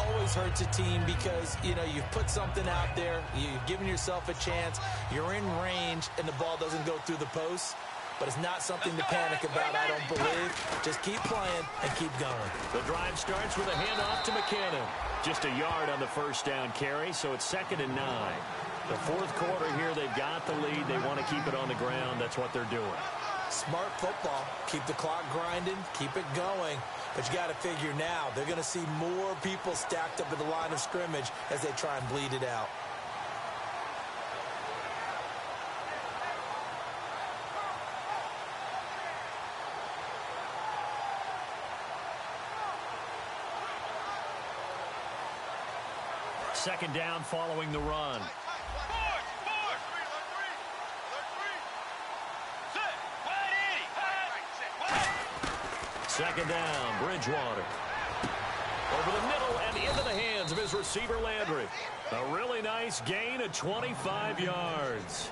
Always hurts a team because, you know, you've put something out there, you've given yourself a chance, you're in range, and the ball doesn't go through the post. But it's not something to panic about, I don't believe. Just keep playing and keep going. The drive starts with a handoff to McKinnon. Just a yard on the first down carry, so it's 2nd and 9. The 4th quarter here, they've got the lead. They want to keep it on the ground. That's what they're doing. Smart football. Keep the clock grinding. Keep it going. But you got to figure now, they're going to see more people stacked up at the line of scrimmage as they try and bleed it out. Second down following the run. Second down, Bridgewater. Over the middle and into the hands of his receiver, Landry. A really nice gain of 25 yards.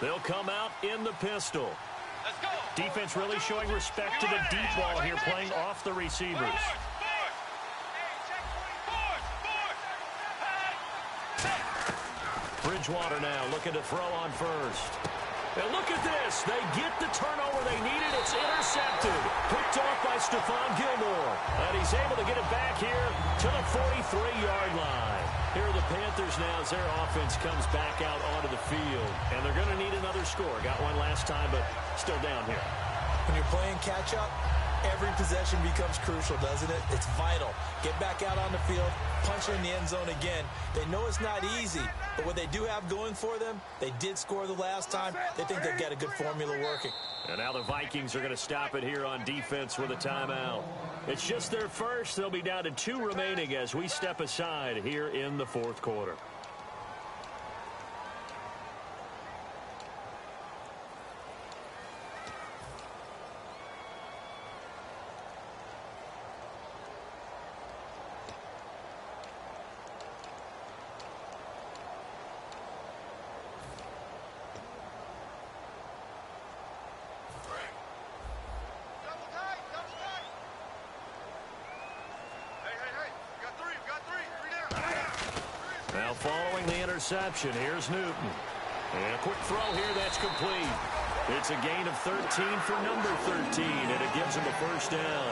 They'll come out in the pistol. Defense really showing respect to the deep ball here, playing off the receivers. Bridgewater now looking to throw on first. And look at this. They get the turnover they needed. It's intercepted. Picked off by Stephon Gilmore. And he's able to get it back here to the 43-yard line. Here are the Panthers now as their offense comes back out onto the field. And they're going to need another score. Got one last time, but still down here. When you're playing catch-up, every possession becomes crucial, doesn't it? It's vital. Get back out on the field, punch in the end zone again. They know it's not easy, but what they do have going for them, they did score the last time. They think they've got a good formula working. And now the Vikings are going to stop it here on defense with a timeout. It's just their first. They'll be down to 2 remaining as we step aside here in the 4th quarter. Now following the interception, here's Newton. And a quick throw here, that's complete. It's a gain of 13 for number 13, and it gives him a first down.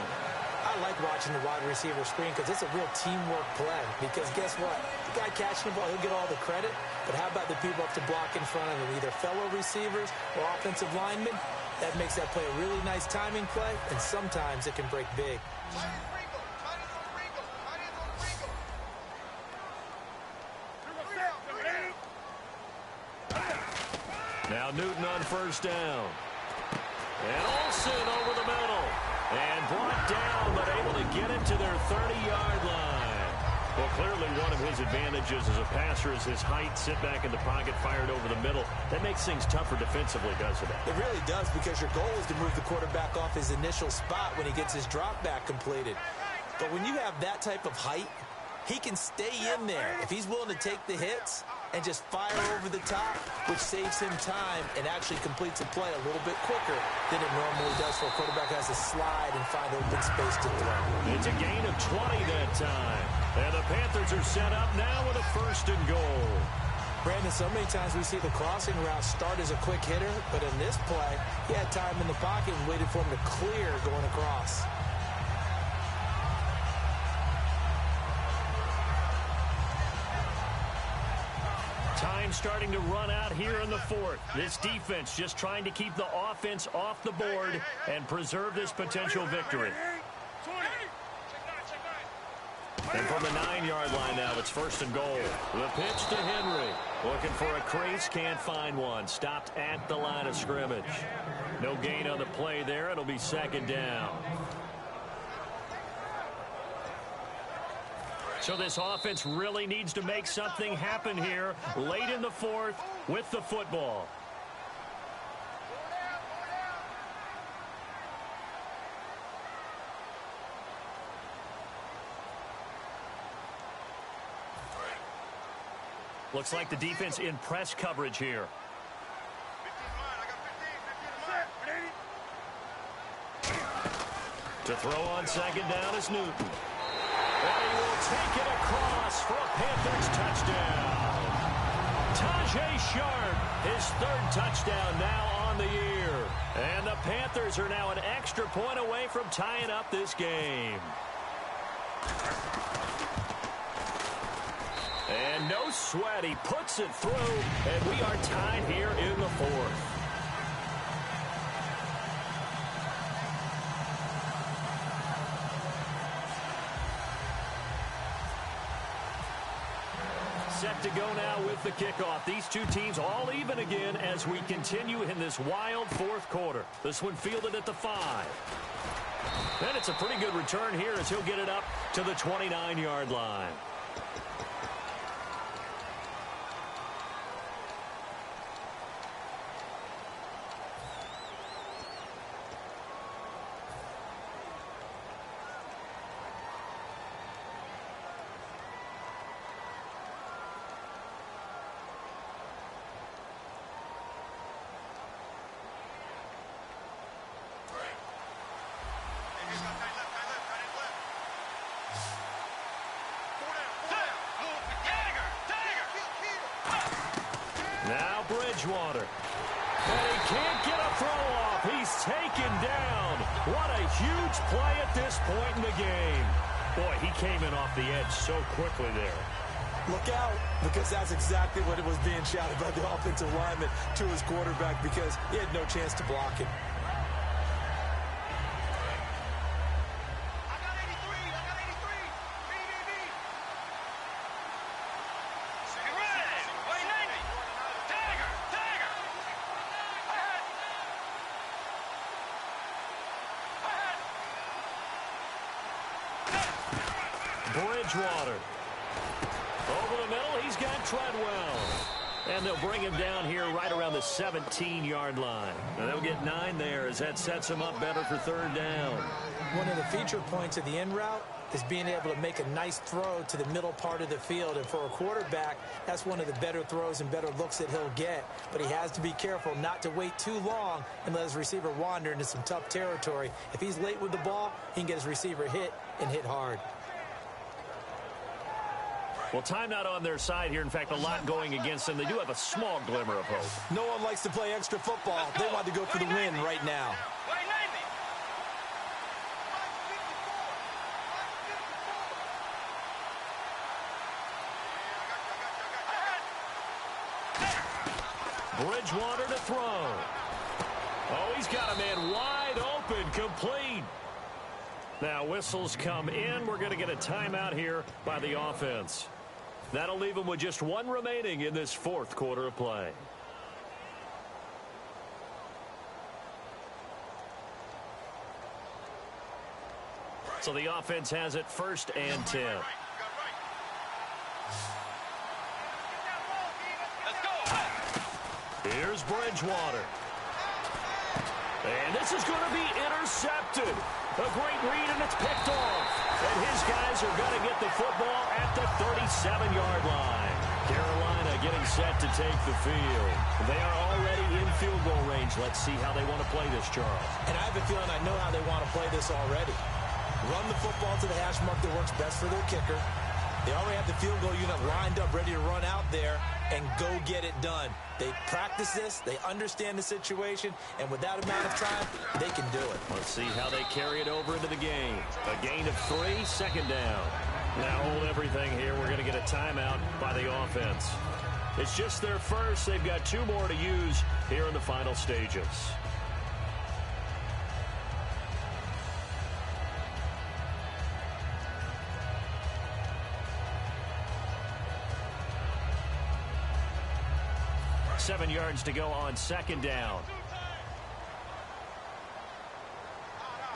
I like watching the wide receiver screen because it's a real teamwork play. Because guess what? The guy catching the ball, he'll get all the credit. But how about the people up to block in front of him, either fellow receivers or offensive linemen? That makes that play a really nice timing play, and sometimes it can break big. Now Newton on first down. And Olsen over the middle. And brought down, but able to get it to their 30-yard line. Well, clearly one of his advantages as a passer is his height. Sit back in the pocket, fired over the middle. That makes things tougher defensively, doesn't it? It really does, because your goal is to move the quarterback off his initial spot when he gets his drop back completed. But when you have that type of height, he can stay in there if he's willing to take the hits and just fire over the top, which saves him time and actually completes a play a little bit quicker than it normally does, so a quarterback has to slide and find open space to throw. It's a gain of 20 that time. And the Panthers are set up now with a 1st and goal. Brandon, so many times we see the crossing route start as a quick hitter, but in this play, he had time in the pocket and waited for him to clear going across. Time starting to run out here in the 4th. This defense just trying to keep the offense off the board and preserve this potential victory. And from the 9-yard line now, it's 1st and goal. The pitch to Henry. Looking for a crease, can't find one. Stopped at the line of scrimmage. No gain on the play there. It'll be 2nd down. So this offense really needs to make something happen here late in the 4th with the football. Looks like the defense in press coverage here. To throw on 2nd down is Newton. And he will take it across for a Panthers touchdown. Tajae Sharpe, his 3rd touchdown now on the year. And the Panthers are now an extra point away from tying up this game. And no sweat, he puts it through, and we are tied here in the 4th. Set to go now with the kickoff. These two teams all even again as we continue in this wild 4th quarter. This one fielded at the 5. And it's a pretty good return here as he'll get it up to the 29-yard line. Now Bridgewater. And he can't get a throw off. He's taken down. What a huge play at this point in the game. Boy, he came in off the edge so quickly there. Look out, because that's exactly what it was being shouted by the offensive lineman to his quarterback, because he had no chance to block it. Bridgewater. Over the middle, he's got Treadwell. And they'll bring him down here right around the 17-yard line. And they'll get 9 there as that sets him up better for 3rd down. One of the feature points of the in route is being able to make a nice throw to the middle part of the field. And for a quarterback, that's one of the better throws and better looks that he'll get. But he has to be careful not to wait too long and let his receiver wander into some tough territory. If he's late with the ball, he can get his receiver hit and hit hard. Well, time not on their side here. In fact, a lot going against them. They do have a small glimmer of hope. No one likes to play extra football. They want to go for the win right now. Bridgewater to throw. Oh, he's got a man wide open, complete. Now whistles come in. We're going to get a timeout here by the offense. That'll leave them with just one remaining in this fourth quarter of play. So the offense has it 1st and 10. Here's Bridgewater. And this is going to be intercepted. A great read, and it's picked off. And his guys are going to get the football at the 37-yard line. Carolina getting set to take the field. They are already in field goal range. Let's see how they want to play this, Charles. And I have a feeling I know how they want to play this already. Run the football to the hash mark that works best for their kicker. They already have the field goal unit lined up, ready to run out there and go get it done. They practice this, they understand the situation, and with that amount of time, they can do it. Let's see how they carry it over into the game. A gain of 3, 2nd down. Now hold everything here. We're going to get a timeout by the offense. It's just their first. They've got 2 more to use here in the final stages. Seven yards to go on 2nd down.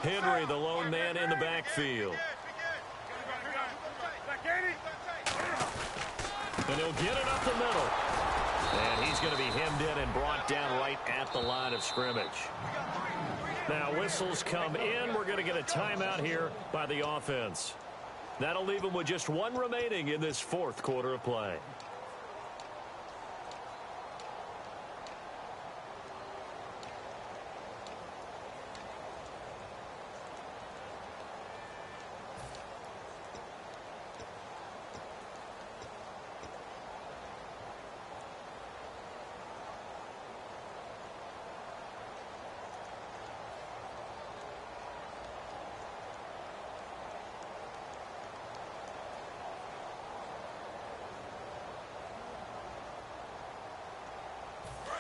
Henry, the lone man in the backfield. And he'll get it up the middle. And he's going to be hemmed in and brought down right at the line of scrimmage. Now whistles come in. We're going to get a timeout here by the offense. That'll leave them with just one remaining in this fourth quarter of play.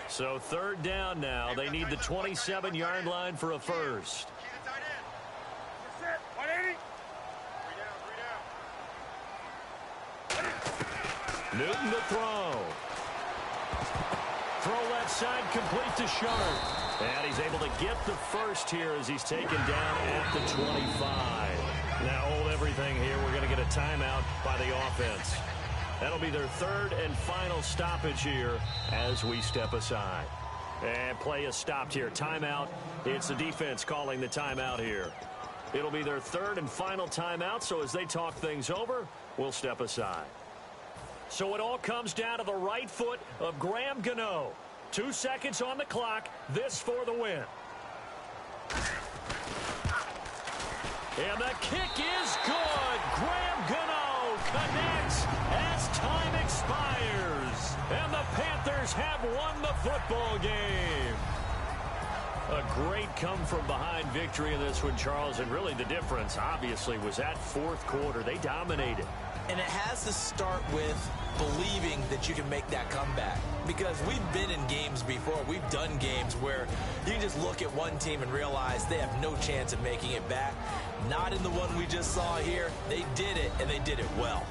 So 3rd down now. They need the 27-yard line for a first. Newton to throw. Throw left side, complete to Sharp. And he's able to get the first here as he's taken down at the 25. Now hold everything here. We're going to get a timeout by the offense. That'll be their 3rd and final stoppage here as we step aside. And play is stopped here. Timeout. It's the defense calling the timeout here. It'll be their 3rd and final timeout, so as they talk things over, we'll step aside. So it all comes down to the right foot of Graham Gano. 2 seconds on the clock. This for the win. And the kick is good. Graham Gano connects as time expires. And the Panthers have won the football game. A great come-from-behind victory in this one, Charles. And really the difference, obviously, was that fourth quarter. They dominated. And it has to start with believing that you can make that comeback. Because we've been in games before. We've done games where you can just look at one team and realize they have no chance of making it back. Not in the one we just saw here. They did it, and they did it well.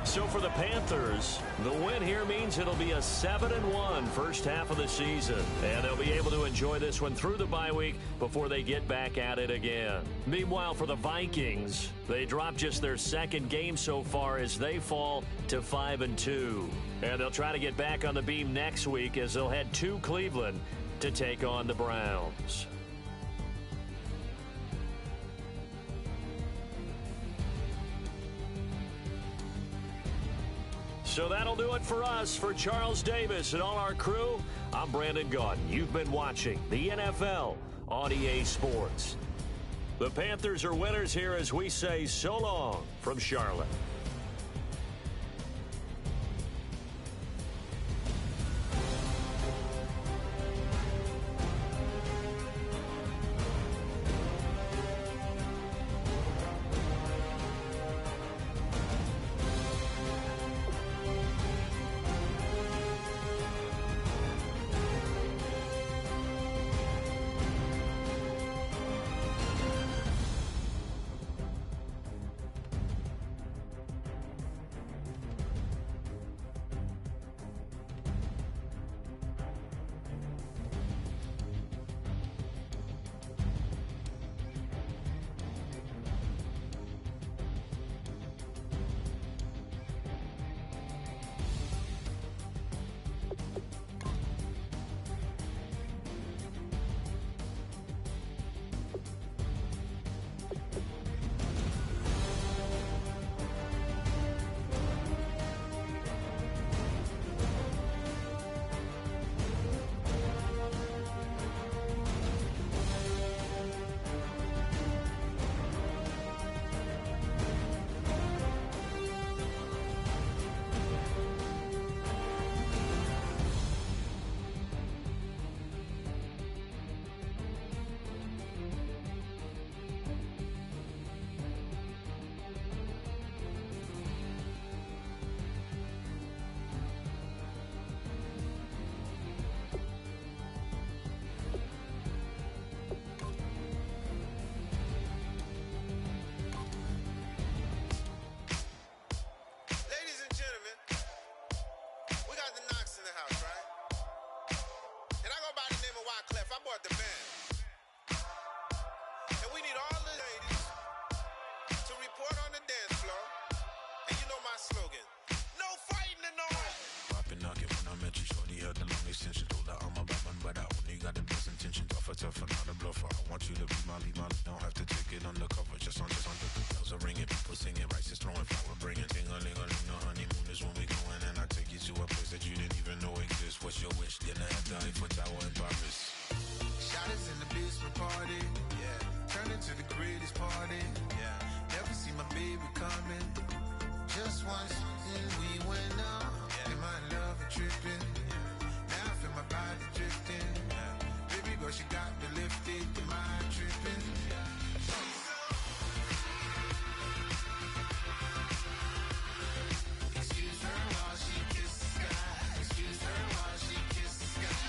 So for the Panthers, the win here means it'll be a 7-1 first half of the season. And they'll be able to enjoy this one through the bye week before they get back at it again. Meanwhile, for the Vikings, they dropped just their 2nd game so far as they fall to 5-2. And they'll try to get back on the beam next week as they'll head to Cleveland to take on the Browns. So that'll do it for us. For Charles Davis and all our crew, I'm Brandon Gaudin. You've been watching the NFL on EA Sports. The Panthers are winners here as we say so long from Charlotte. I bought the band. And we need all the ladies to report on the dance floor. And you know my slogan, no fighting in the hall. Poppin' knockin' when I met you, shorty had the long extension. Told her I'm a Batman, but I only got the best intention. Tougher, not a bluffer. I want you to be my lead, don't have to take it undercover. Just on the bells are ringing, people singing, rice is throwing, flower bringing. Ting-a-ling-a-ling, the honeymoon is when we going. And I take you to a place that you didn't even know exists. What's your wish? Dinner at the Eiffel Tower in Paris. Shot us in the basement party, yeah. Turned into the greatest party, yeah. Never see my baby coming. Just once, and we went up. Yeah. And my love a tripping, yeah. Now I feel my body drifting, yeah. Baby girl, she got me lifted, the mind tripping, yeah. Excuse her while she kisses the sky. Excuse her while she kisses the sky.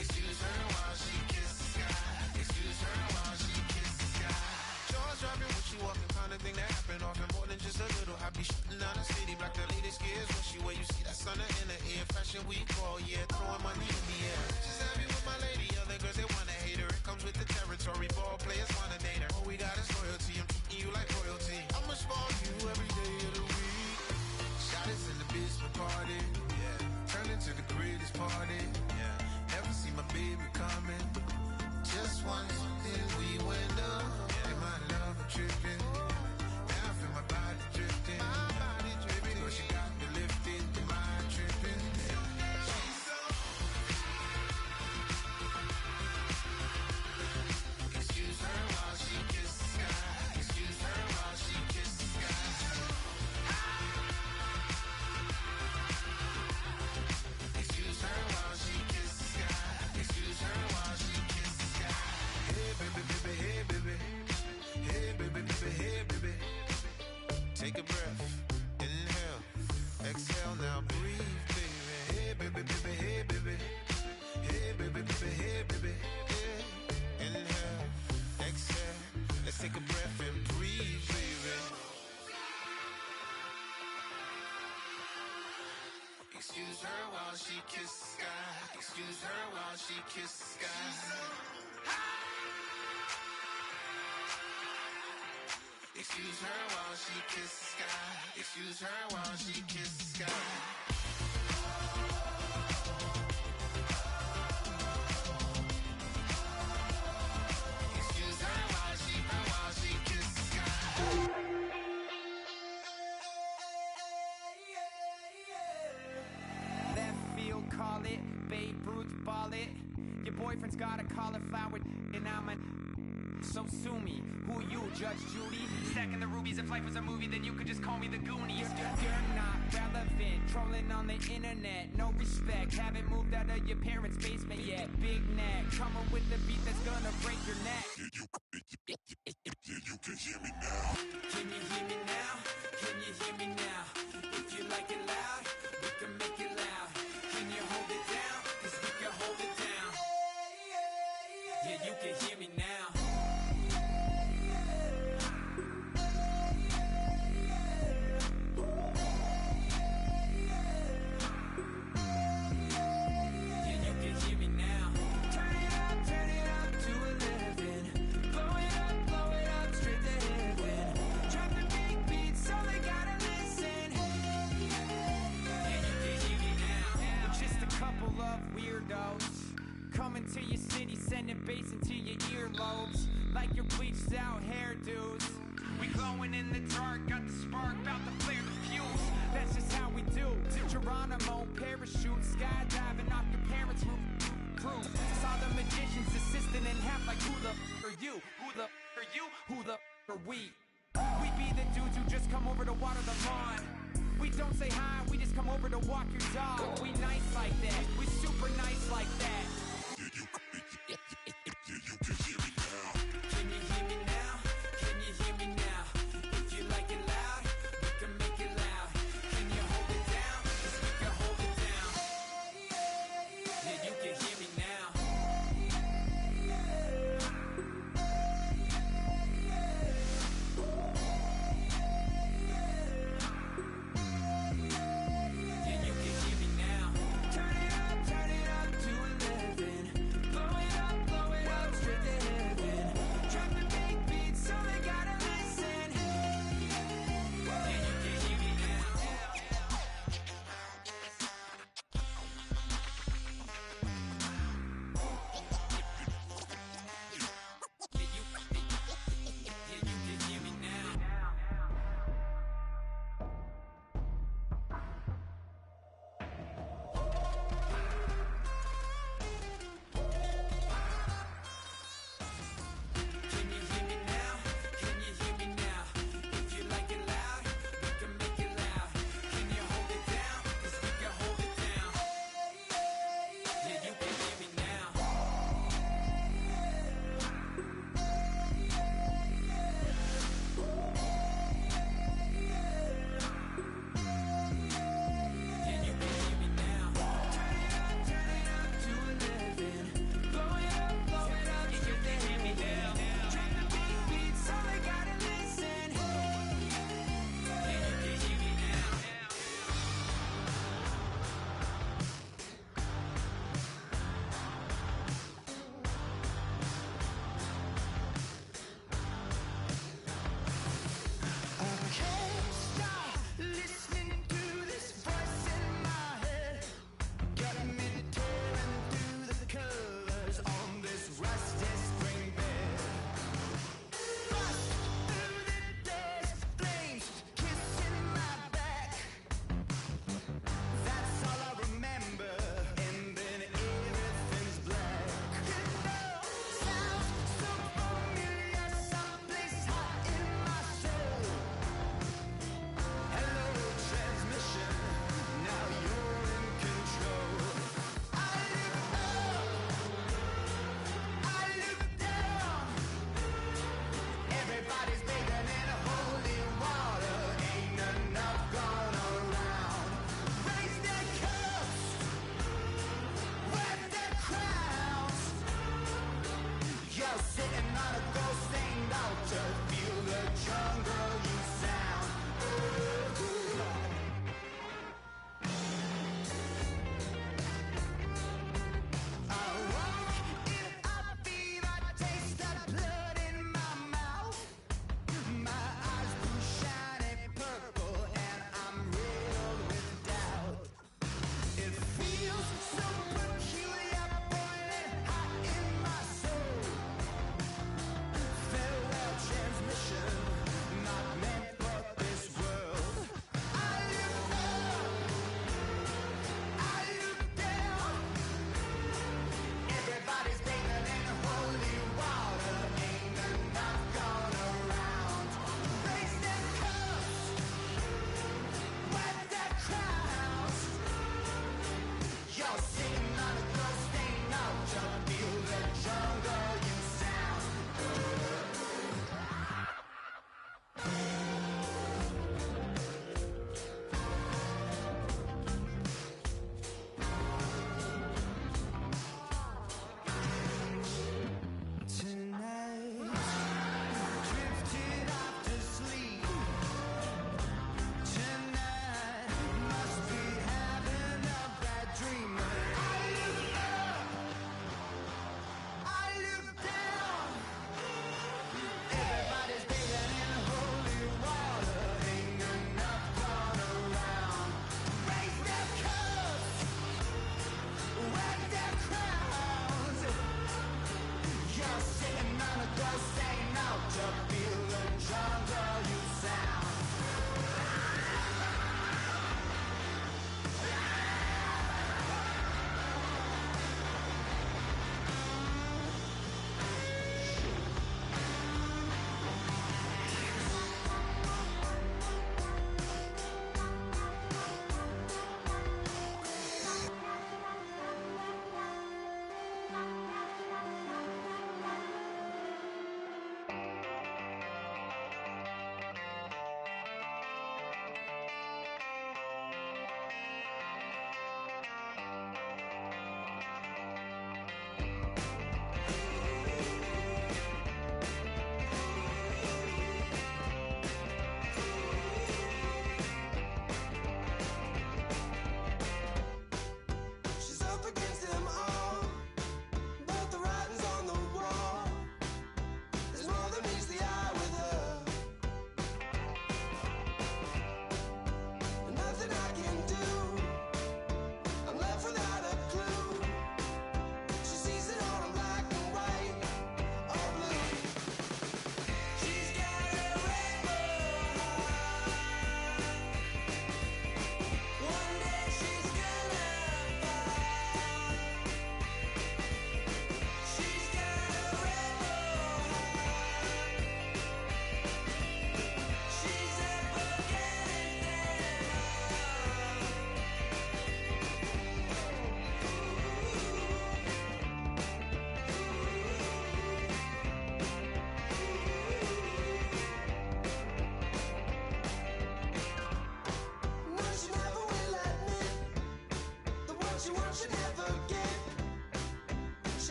Excuse her while she kisses the sky. Excuse her while she kisses the sky. Jaws dropping when she walking, kind of thing that happen often. More than just a little. I be shooting down the city, black the latest gears. When she wear, you see that sun in the air. Fashion week all year, throwing money in the air. She's happy with my lady. Other girls they wanna hate her. It comes with the territory. Ball players wanna date her. All we got is loyalty. I'm treating you like royalty. I'ma spoil you every day of the week. Shot us in the basement party, yeah. Turned into the greatest party, yeah. Never see my baby coming. Just once, then we went up. Yeah. And my love a tripping. Now I feel my body drifting. My body dripping. Girl, she got me lifted. The mind tripping. Excuse her while she kisses the sky. Excuse her while she kisses the sky. Excuse her while she kisses the sky. Excuse her while she kisses the sky. Hey baby, baby, hey baby. Hey baby, baby, hey baby. Take a breath, inhale, exhale, now breathe, baby. Hey baby, baby, hey baby. Hey baby, baby, hey baby. Hey. Inhale, exhale, let's take a breath and breathe, baby. Excuse her while she kisses the sky. Excuse her while she kisses the sky. Excuse her while she kisses the sky. Excuse her while she kisses the sky. Excuse her while she kisses the sky. Left field, call it. Babe Ruth, ball it. Your boyfriend's got a cauliflower, and I'm a. So sue me. Who you, Judge Judy? Stacking the rubies. If life was a movie, then you could just call me the Goonies. You're not relevant. Trolling on the internet. No respect. Haven't moved out of your parents' basement yet. Big neck. Coming with the beat that's gonna break your neck. You can hear me now. Can you hear me now? Can you hear me now? If you like it loud, we can make it loud. Can you hold it down? 'Cause we can hold it down. Yeah, you can hear me now. Coming to your city, sending bass into your earlobes, like your bleached out hairdos. We glowing in the dark, got the spark, about to flare the fuse. That's just how we do. To Geronimo, parachute, skydiving off your parents' roof. Crew. Saw the magician's assistant in half, like who the are you? Who the are you? Who the are we? We be the dudes who just come over to water the lawn. We don't say hi, we just come over to walk your dog. We nice like that, we super nice like that. You can hear me now. Can you hear me now? Can you hear me now? If you like it loud, we can make it loud. Can you hold it down? 'Cause we can hold it down. Yeah, you can hear me now. Yeah, you can hear me now.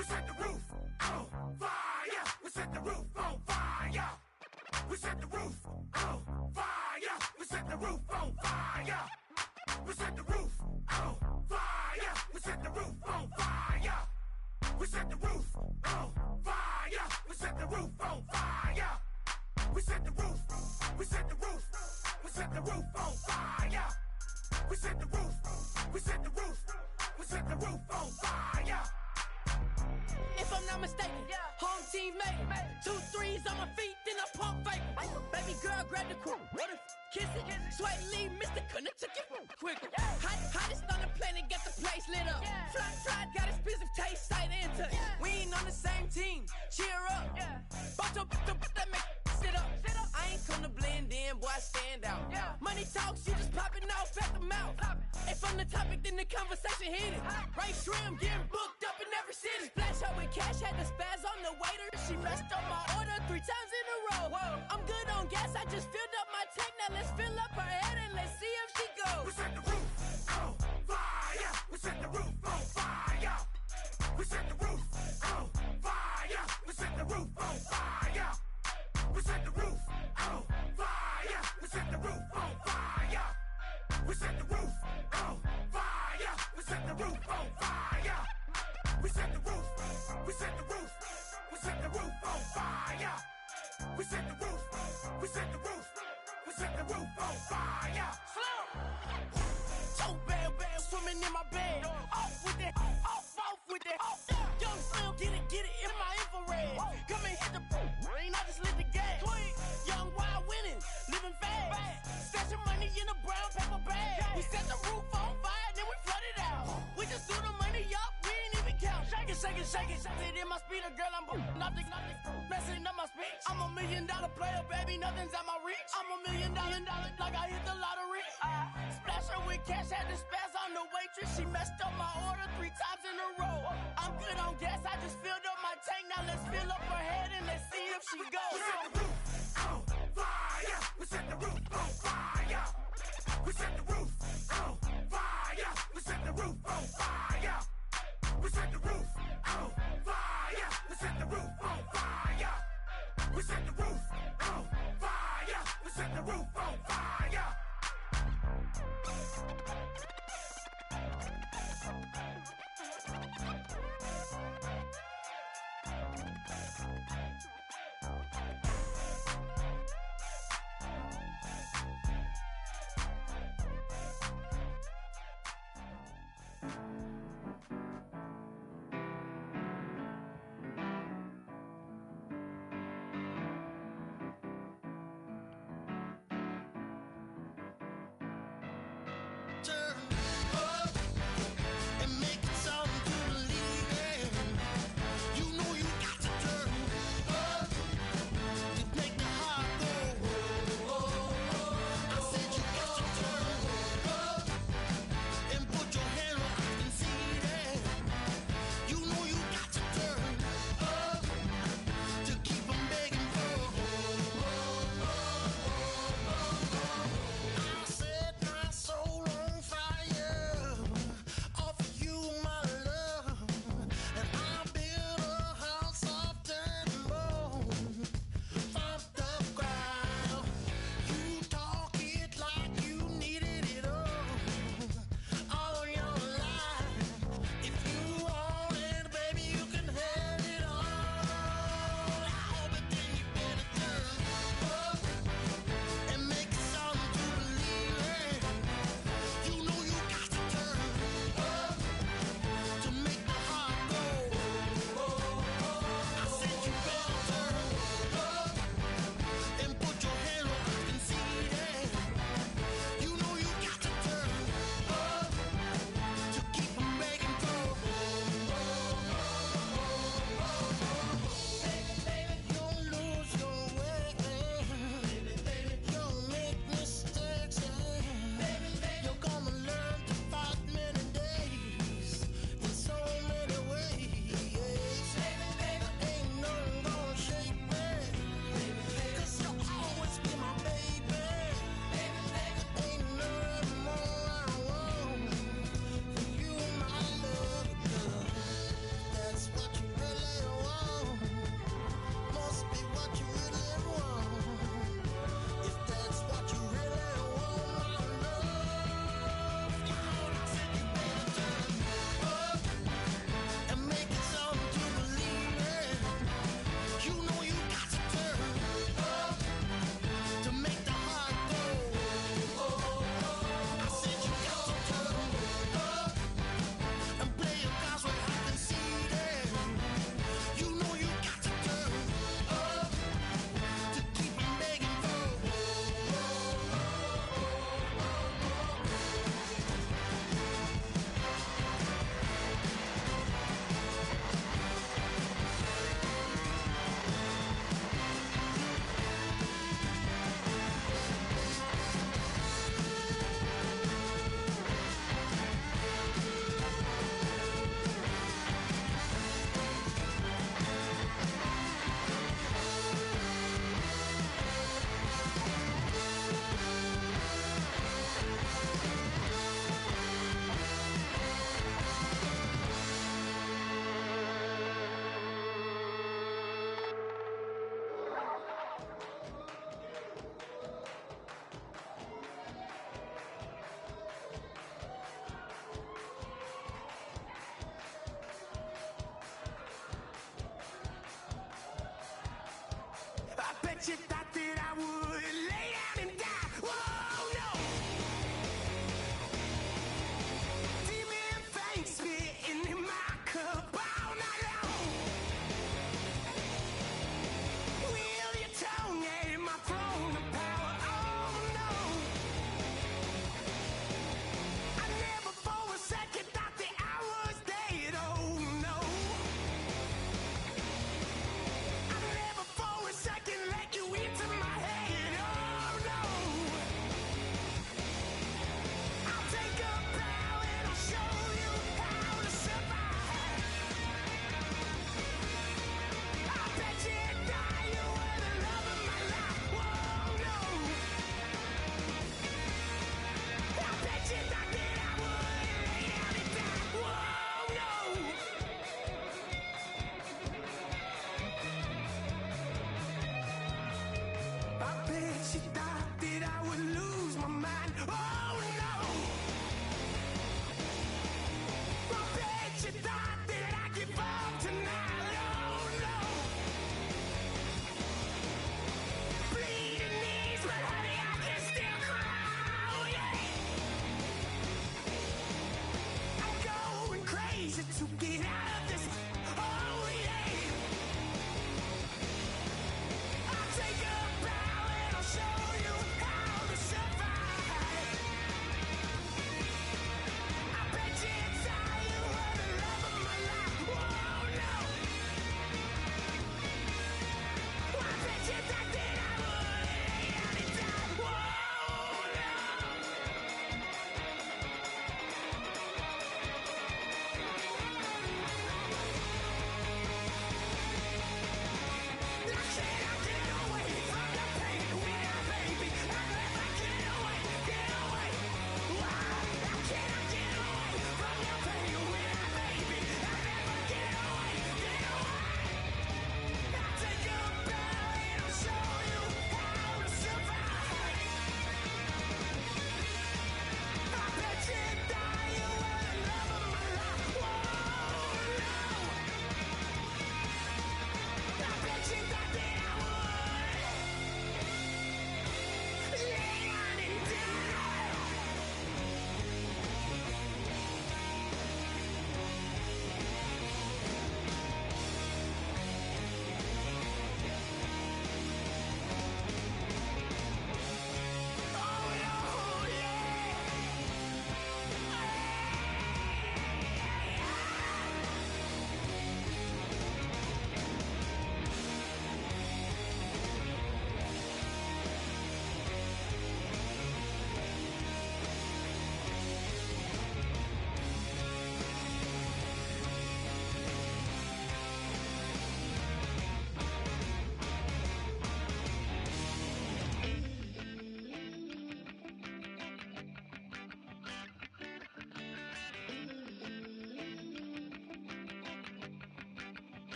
We set the roof on fire. We set the roof on fire. We set the roof on fire. We set the roof on fire. We set the roof on fire. We set the roof on fire. We set the roof on fire. We set the roof on fire. We set the roof. We set the roof. We set the roof on fire. We set the roof. We set the roof. We set the roof on fire. If I'm not mistaken, home team made it. 2 3s on my feet, then I pump fake. Baby girl, grab the crew. What if kiss it? Sweat leave, Mr. Couldn't took it quicker. Hottest on the planet, get the place lit up. Fly, got expensive taste, sight into. We ain't on the same team. Cheer up. Bought your that make sit up. I ain't come to blend in, boy, I stand out. Money talks, you just popping off at the mouth. If I'm the topic, then the conversation heated. Right trim, getting booked up in every city. Splash out with cash, had the spaz on the waiter. She messed up my order 3 times in a row. I'm good on gas, I just filled up my tank. Now let's fill up her head and let's see if she goes. We set the roof on fire. We set the roof on fire. We set the roof on fire. We set the roof on fire. We set the roof on fire. We set the roof on fire. We set the roof on fire. We set the roof on fire. We set the roof. We set the roof. We set the roof on fire. We set the roof. We set the roof. We set the roof on fire. So bad, swimming in my bed. Off with it, off with it. Young Slim, get it in my infrared. Come and hit the rain, I just lit the gas. Young wild winning, living fast. Stashing money in a brown paper bag. We set the roof on fire, then we flood it out. We just threw the money up, we ain't even count. Shake it. It in my speeder, girl, I'm nothing, messing up my speech. I'm $1 million player, baby, nothing's at my reach. I'm $1 million, like I hit the lottery. Splash her with cash, had the spaz on the waitress. She messed up my order 3 times in a row. I'm good on gas, I just filled up my tank. Now let's fill up her head and let's see if she goes. We set the roof on fire. We set the roof on fire. We set the roof on fire. We set the roof on fire. We set the roof on fire. We set the roof on fire. We set the roof on fire. We set the roof on fire. that you thought that I would lay down and die. Whoa, no. Demon fangs spitting in my cup all night long. Wheel your tongue at my throne of power. Oh, no. I never for a second thought that I was dead. Oh, no. I never for a second let you into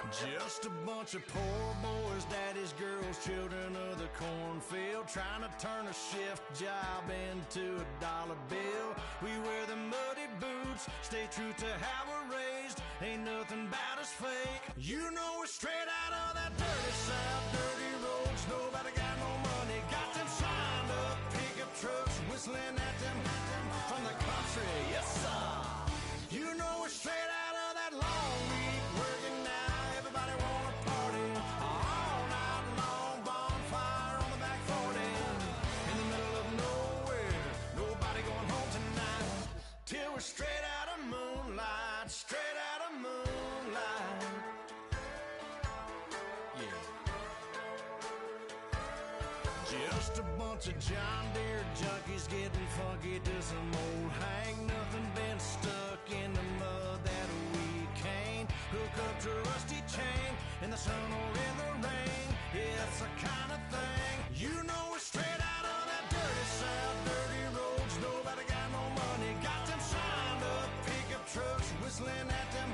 Just a bunch of poor boys, daddy's girls, children of the cornfield, trying to turn a shift job into a dollar bill. We wear the muddy boots, stay true to how we're raised. Ain't nothing about us fake. You know we're straight out of that dirty South, dirty roads. Nobody got no money, got them signed up pickup trucks, whistling at them from the country. Yes, sir. You know we're straight out of that long week, working now. Everybody wanna party all night long. Bonfire on the back 40 in the middle of nowhere. Nobody going home tonight till we're straight out of moonlight, straight out of moonlight. Yeah. Just a bunch of John Deere junkies getting funky to some old hang. Nothing been stuck in the mud that we can't hook up to a rusty chain in the sun or in the rain. Yeah, it's the kind of thing. You know we're straight out of that dirty South, dirty roads. Nobody got no money, got them signed up pickup trucks, whistling at them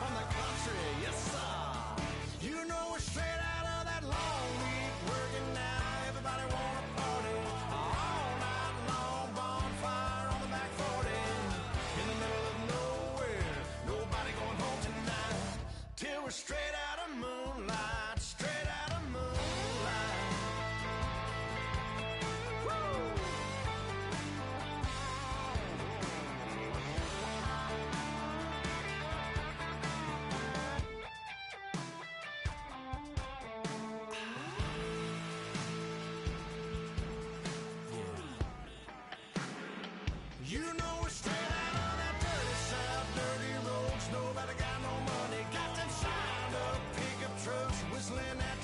from the country. Yes, sir. You know we're straight out of that long week, working now. Everybody wanna party all night long. Bonfire on the back 40 in the middle of nowhere. Nobody going home tonight till we're straight out of moonlight, straight out of moonlight. Woo! You know we're straight out of that dirty South, dirty roads. Nobody got no money, got them signed up pickup trucks, whistling at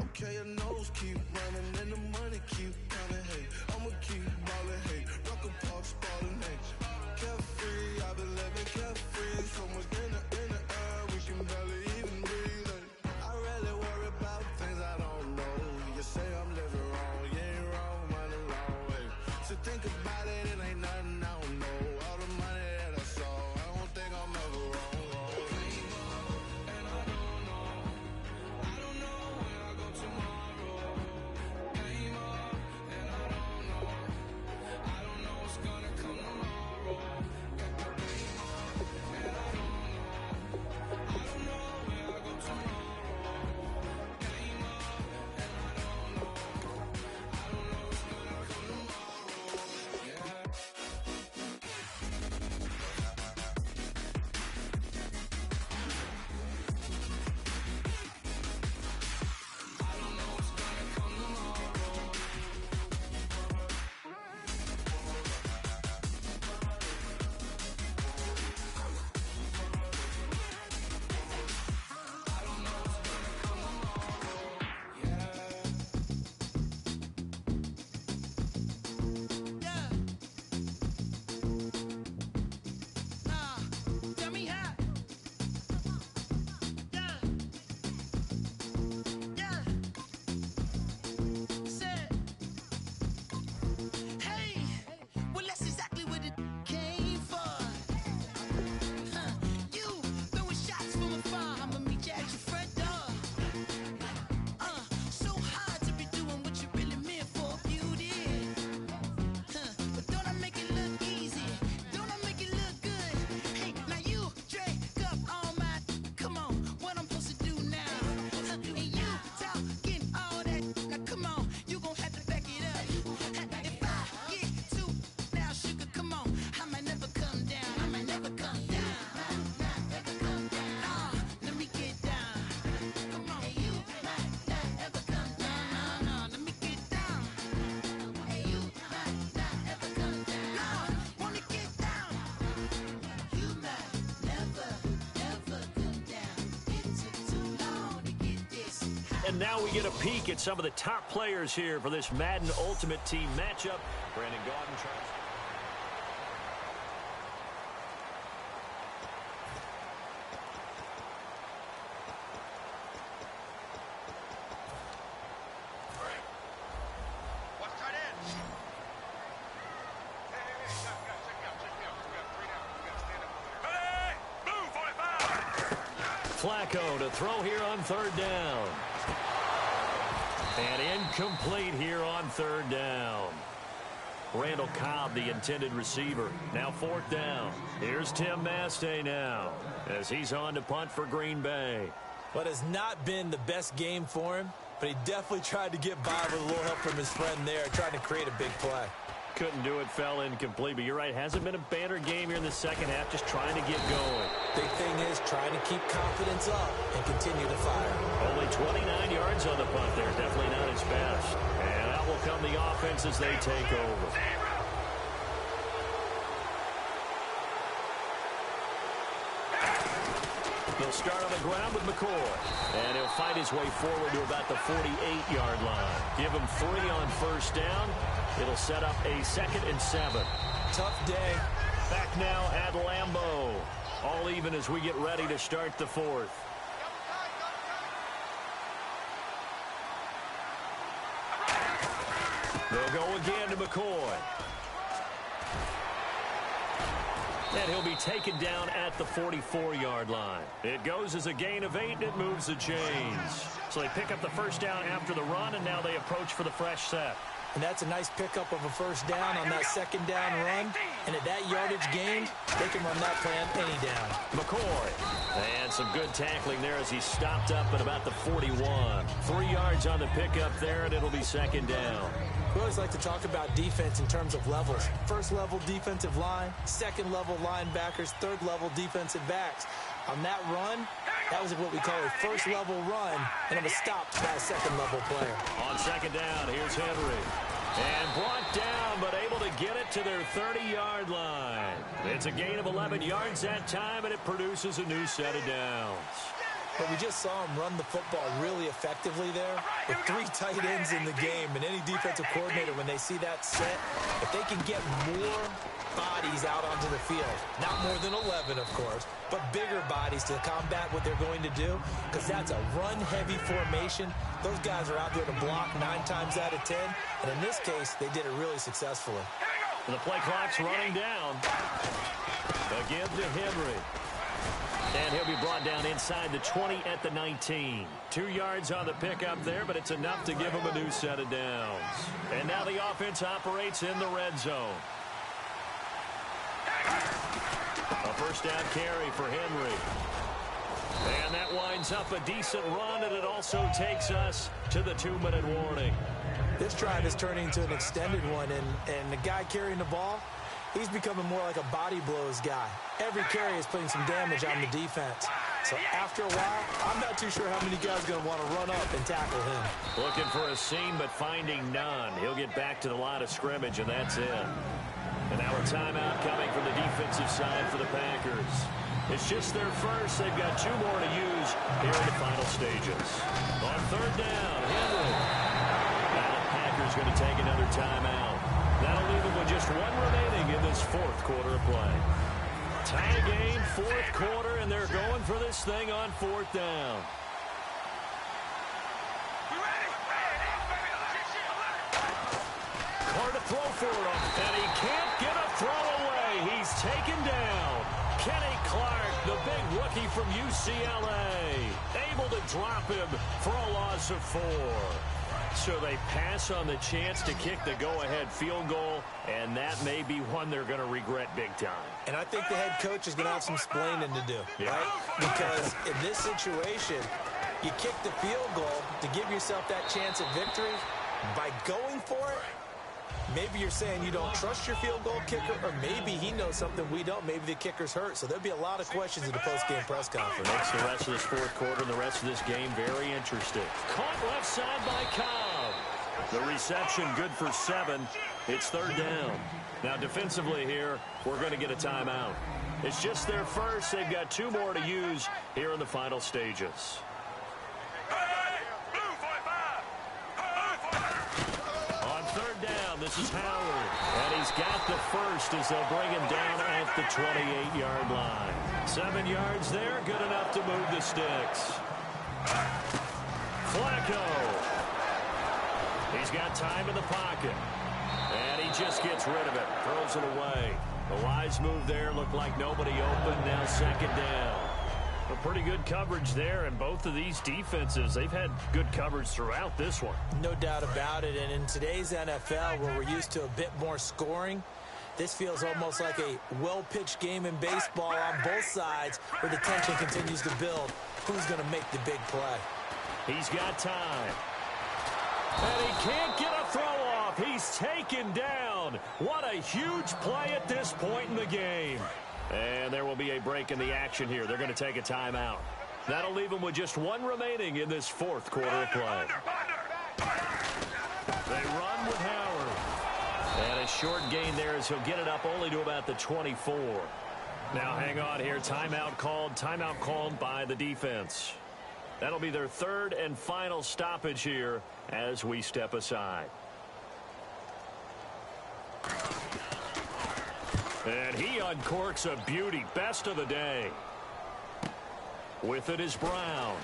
Okay, your nose keep running and the money keep coming. Hey, I'ma keep ballin'. Hey, Rucker Park spallin'. Hey, carefree, I've been living carefree. So much in the air, we can barely even breathe. Hey, I really worry about things I don't know. You say I'm living wrong, you ain't wrong, money long way. So think about it, it ain't nothing I don't know. All the money that I saw, I don't think I'm ever wrong. And I don't know when I go tomorrow. Came up And now we get a peek at some of the top players here for this Madden Ultimate Team matchup. Brandon Gaudin tries. Flacco to throw here on third down. And incomplete here on third down. Randall Cobb, the intended receiver. Now fourth down. Here's Tim Mastay now as he's on to punt for Green Bay. What has not been the best game for him, but he definitely tried to get by with a little help from his friend there, trying to create a big play. Couldn't do it, fell incomplete, but you're right, hasn't been a banner game here in the second half, just trying to get going. Big thing is trying to keep confidence up and continue to fire. Only 29 yards on the punt there, definitely not his best. And out will come the offense as they take over. They'll start on the ground with McCoy. And he'll fight his way forward to about the 48-yard line. Give him 3 on first down. It'll set up a 2nd and 7. Tough day. Back now at Lambeau. All even as we get ready to start the fourth. They'll go again to McCoy. And he'll be taken down at the 44-yard line. It goes as a gain of 8, and it moves the chains. So they pick up the first down after the run, and now they approach for the fresh set. And that's a nice pickup of a first down on that second down run. And at that yardage gained, they can run that plan any down. McCoy. And some good tackling there as he stopped up at about the 41. 3 yards on the pickup there, and it'll be second down. We always like to talk about defense in terms of levels. First level defensive line, second level linebackers, third level defensive backs. On that run, that was what we call a first level run, and it was stopped by a second level player. On second down, here's Henry. And brought down, but able to get it to their 30-yard line. It's a gain of 11 yards that time, and it produces a new set of downs. But we just saw him run the football really effectively there with 3 tight ends in the game. And any defensive coordinator, when they see that set, if they can get more bodies out onto the field, not more than 11, of course, but bigger bodies to combat what they're going to do, because that's a run-heavy formation. Those guys are out there to block 9 times out of 10. And in this case, they did it really successfully. The play clock's running down. Again to Henry. And he'll be brought down inside the 20 at the 19. 2 yards on the pickup there, but it's enough to give him a new set of downs. And now the offense operates in the red zone. A first down carry for Henry. And that winds up a decent run, and it also takes us to the 2-minute warning. This drive is turning into an extended one, and the guy carrying the ball, he's becoming more like a body blows guy. Every carry is putting some damage on the defense. So after a while, I'm not too sure how many guys are going to want to run up and tackle him. Looking for a seam, but finding none. He'll get back to the line of scrimmage, and that's it. And now a timeout coming from the defensive side for the Packers. It's just their first. They've got 2 more to use here in the final stages. On third down, Henry. Now the Packers going to take another timeout. That'll leave them with just 1 remaining in this 4th quarter of play. Tie game, 4th quarter, and they're going for this thing on 4th down. Hard to throw for him, and he can't get a throw away. He's taken down. Kenny Clark, the big rookie from UCLA, able to drop him for a loss of 4. So they pass on the chance to kick the go-ahead field goal, and that may be one they're going to regret big time. And I think the head coach is going to have some explaining to do, right? Because in this situation, you kick the field goal to give yourself that chance at victory. By going for it, maybe you're saying you don't trust your field goal kicker, or maybe he knows something we don't. Maybe the kicker's hurt. So there'll be a lot of questions in the post-game press conference. Makes the rest of this 4th quarter and the rest of this game very interesting. Caught left side by Cobb. The reception good for 7. It's 3rd down. Now defensively here, we're going to get a timeout. It's just their first. They've got 2 more to use here in the final stages. This is Howard. And he's got the first as they'll bring him down at the 28-yard line. 7 yards there, good enough to move the sticks. Flacco. He's got time in the pocket. And he just gets rid of it. Throws it away. The wise move there. Looked like nobody open. Now second down. A pretty good coverage there, and both of these defenses, they've had good coverage throughout this one. No doubt about it, and in today's NFL, where we're used to a bit more scoring, this feels almost like a well-pitched game in baseball on both sides where the tension continues to build. Who's going to make the big play? He's got time. And he can't get a throw off. He's taken down. What a huge play at this point in the game. And there will be a break in the action here. They're going to take a timeout. That'll leave them with just one remaining in this fourth quarter of play. They run with Howard. And a short gain there as he'll get it up only to about the 24. Now hang on here. Timeout called by the defense. That'll be their third and final stoppage here as we step aside. And he uncorks a beauty. Best of the day. With it is Brown.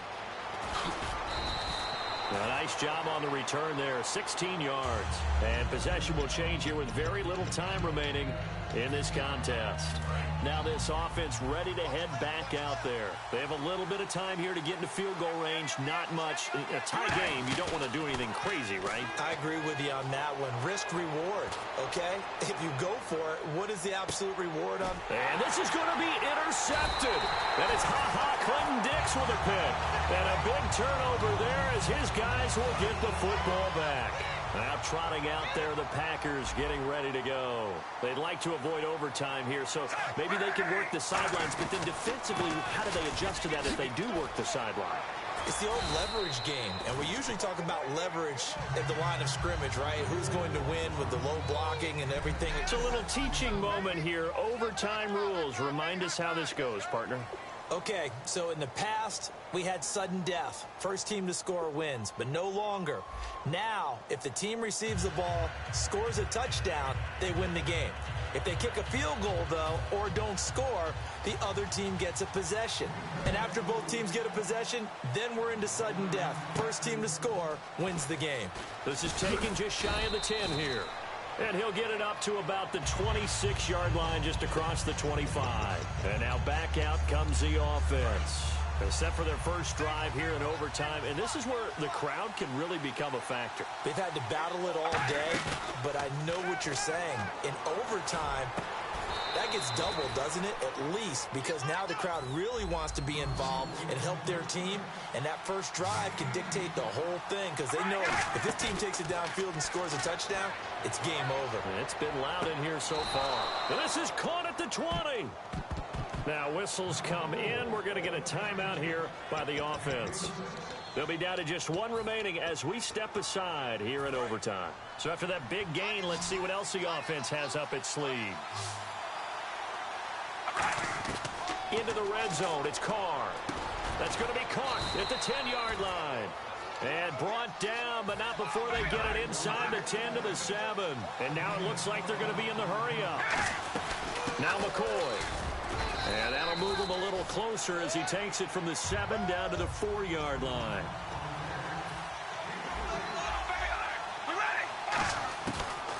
A nice job on the return there. 16 yards. And possession will change here with very little time remaining in this contest. Now this offense ready to head back out there. They have a little bit of time here to get into field goal range. Not much. A tie game, you don't want to do anything crazy, right? I agree with you on that one. Risk reward, okay? If you go for it, what is the absolute reward on? And this is going to be intercepted. And it's Clinton Dix with a pick. And a big turnover there as his guys will get the football back. Now trotting out there, the Packers getting ready to go. They'd like to avoid overtime here, so maybe they can work the sidelines, but then defensively, how do they adjust to that if they do work the sideline? It's the old leverage game, and we usually talk about leverage at the line of scrimmage, right? Who's going to win with the low blocking and everything. It's a little teaching moment here. Overtime rules. Remind us how this goes, partner. Okay, so in the past, we had sudden death. First team to score wins, but no longer. Now, if the team receives the ball, scores a touchdown, they win the game. If they kick a field goal, though, or don't score, the other team gets a possession. And after both teams get a possession, then we're into sudden death. First team to score wins the game. This is taken just shy of the 10 here. And he'll get it up to about the 26-yard line just across the 25. And now back out comes the offense. They're set for their first drive here in overtime. And this is where the crowd can really become a factor. They've had to battle it all day, but I know what you're saying. In overtime, that gets doubled, doesn't it? At least, because now the crowd really wants to be involved and help their team. And that first drive can dictate the whole thing because they know if this team takes it downfield and scores a touchdown, it's game over. And it's been loud in here so far. And this is caught at the 20. Now whistles come in. We're going to get a timeout here by the offense. They'll be down to just one remaining as we step aside here in overtime. So after that big gain, let's see what else the offense has up its sleeve. Into the red zone, it's Carr. That's going to be caught at the 10-yard line. And brought down, but not before they get it inside the 10 to the 7. And now it looks like they're going to be in the hurry-up. Now McCoy. And that'll move him a little closer as he takes it from the 7 down to the 4-yard line.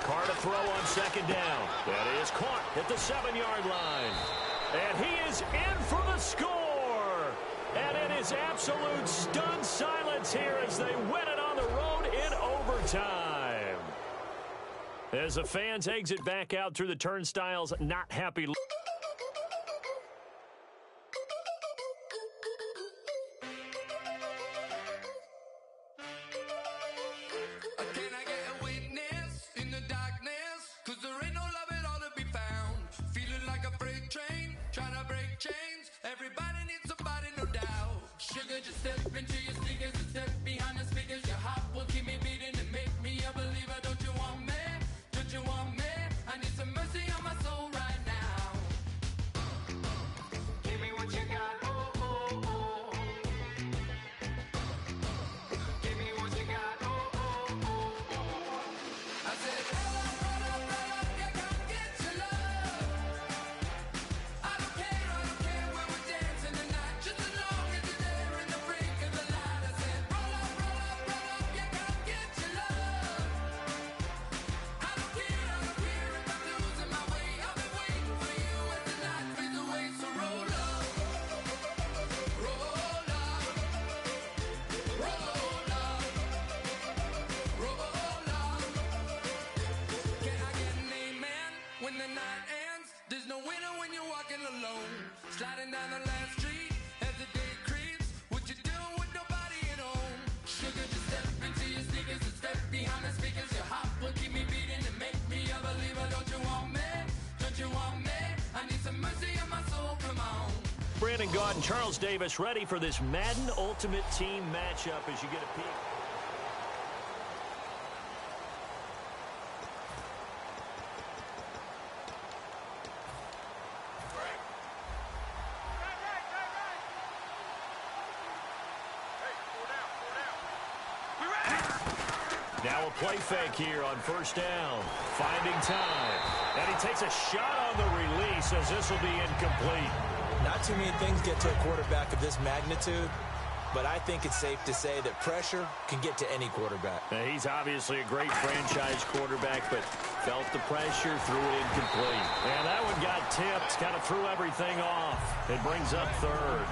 Carr to throw on second down. That is caught at the 7-yard line. And he is in for the score. And it is absolute stunned silence here as they win it on the road in overtime. As the fans exit back out through the turnstiles, not happy. Brandon Gaudin and Charles Davis ready for this Madden Ultimate Team matchup as you get a peek. Now a play fake here on first down. Finding time. And he takes a shot on the release as this will be incomplete. Not too many things get to a quarterback of this magnitude, but I think it's safe to say that pressure can get to any quarterback. Now, he's obviously a great franchise quarterback, but felt the pressure, threw it incomplete. And that one got tipped, kind of threw everything off. It brings up third.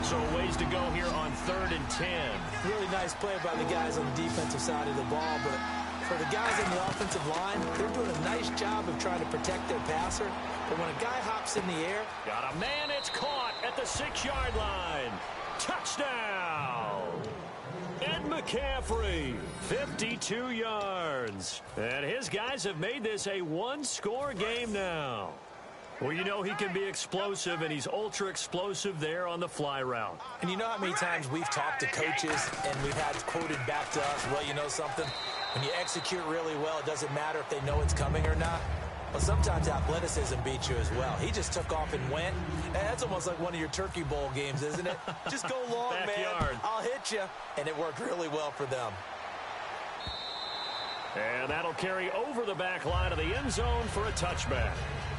So a ways to go here on 3rd and 10. Really nice play by the guys on the defensive side of the ball, but for the guys on the offensive line, they're doing a nice job of trying to protect their passer. But when a guy hops in the air... Got a man, it's caught at the 6-yard line. Touchdown! Ed McCaffrey, 52 yards. And his guys have made this a one-score game now. Well, you know he can be explosive, and he's ultra-explosive there on the fly route. And you know how many times we've talked to coaches, and we've had quoted back to us, well, you know something? When you execute really well, it doesn't matter if they know it's coming or not. Well, sometimes athleticism beats you as well. He just took off and went. That's almost like one of your Turkey Bowl games, isn't it? Just go long, man. I'll hit you. And it worked really well for them. And that'll carry over the back line of the end zone for a touchback.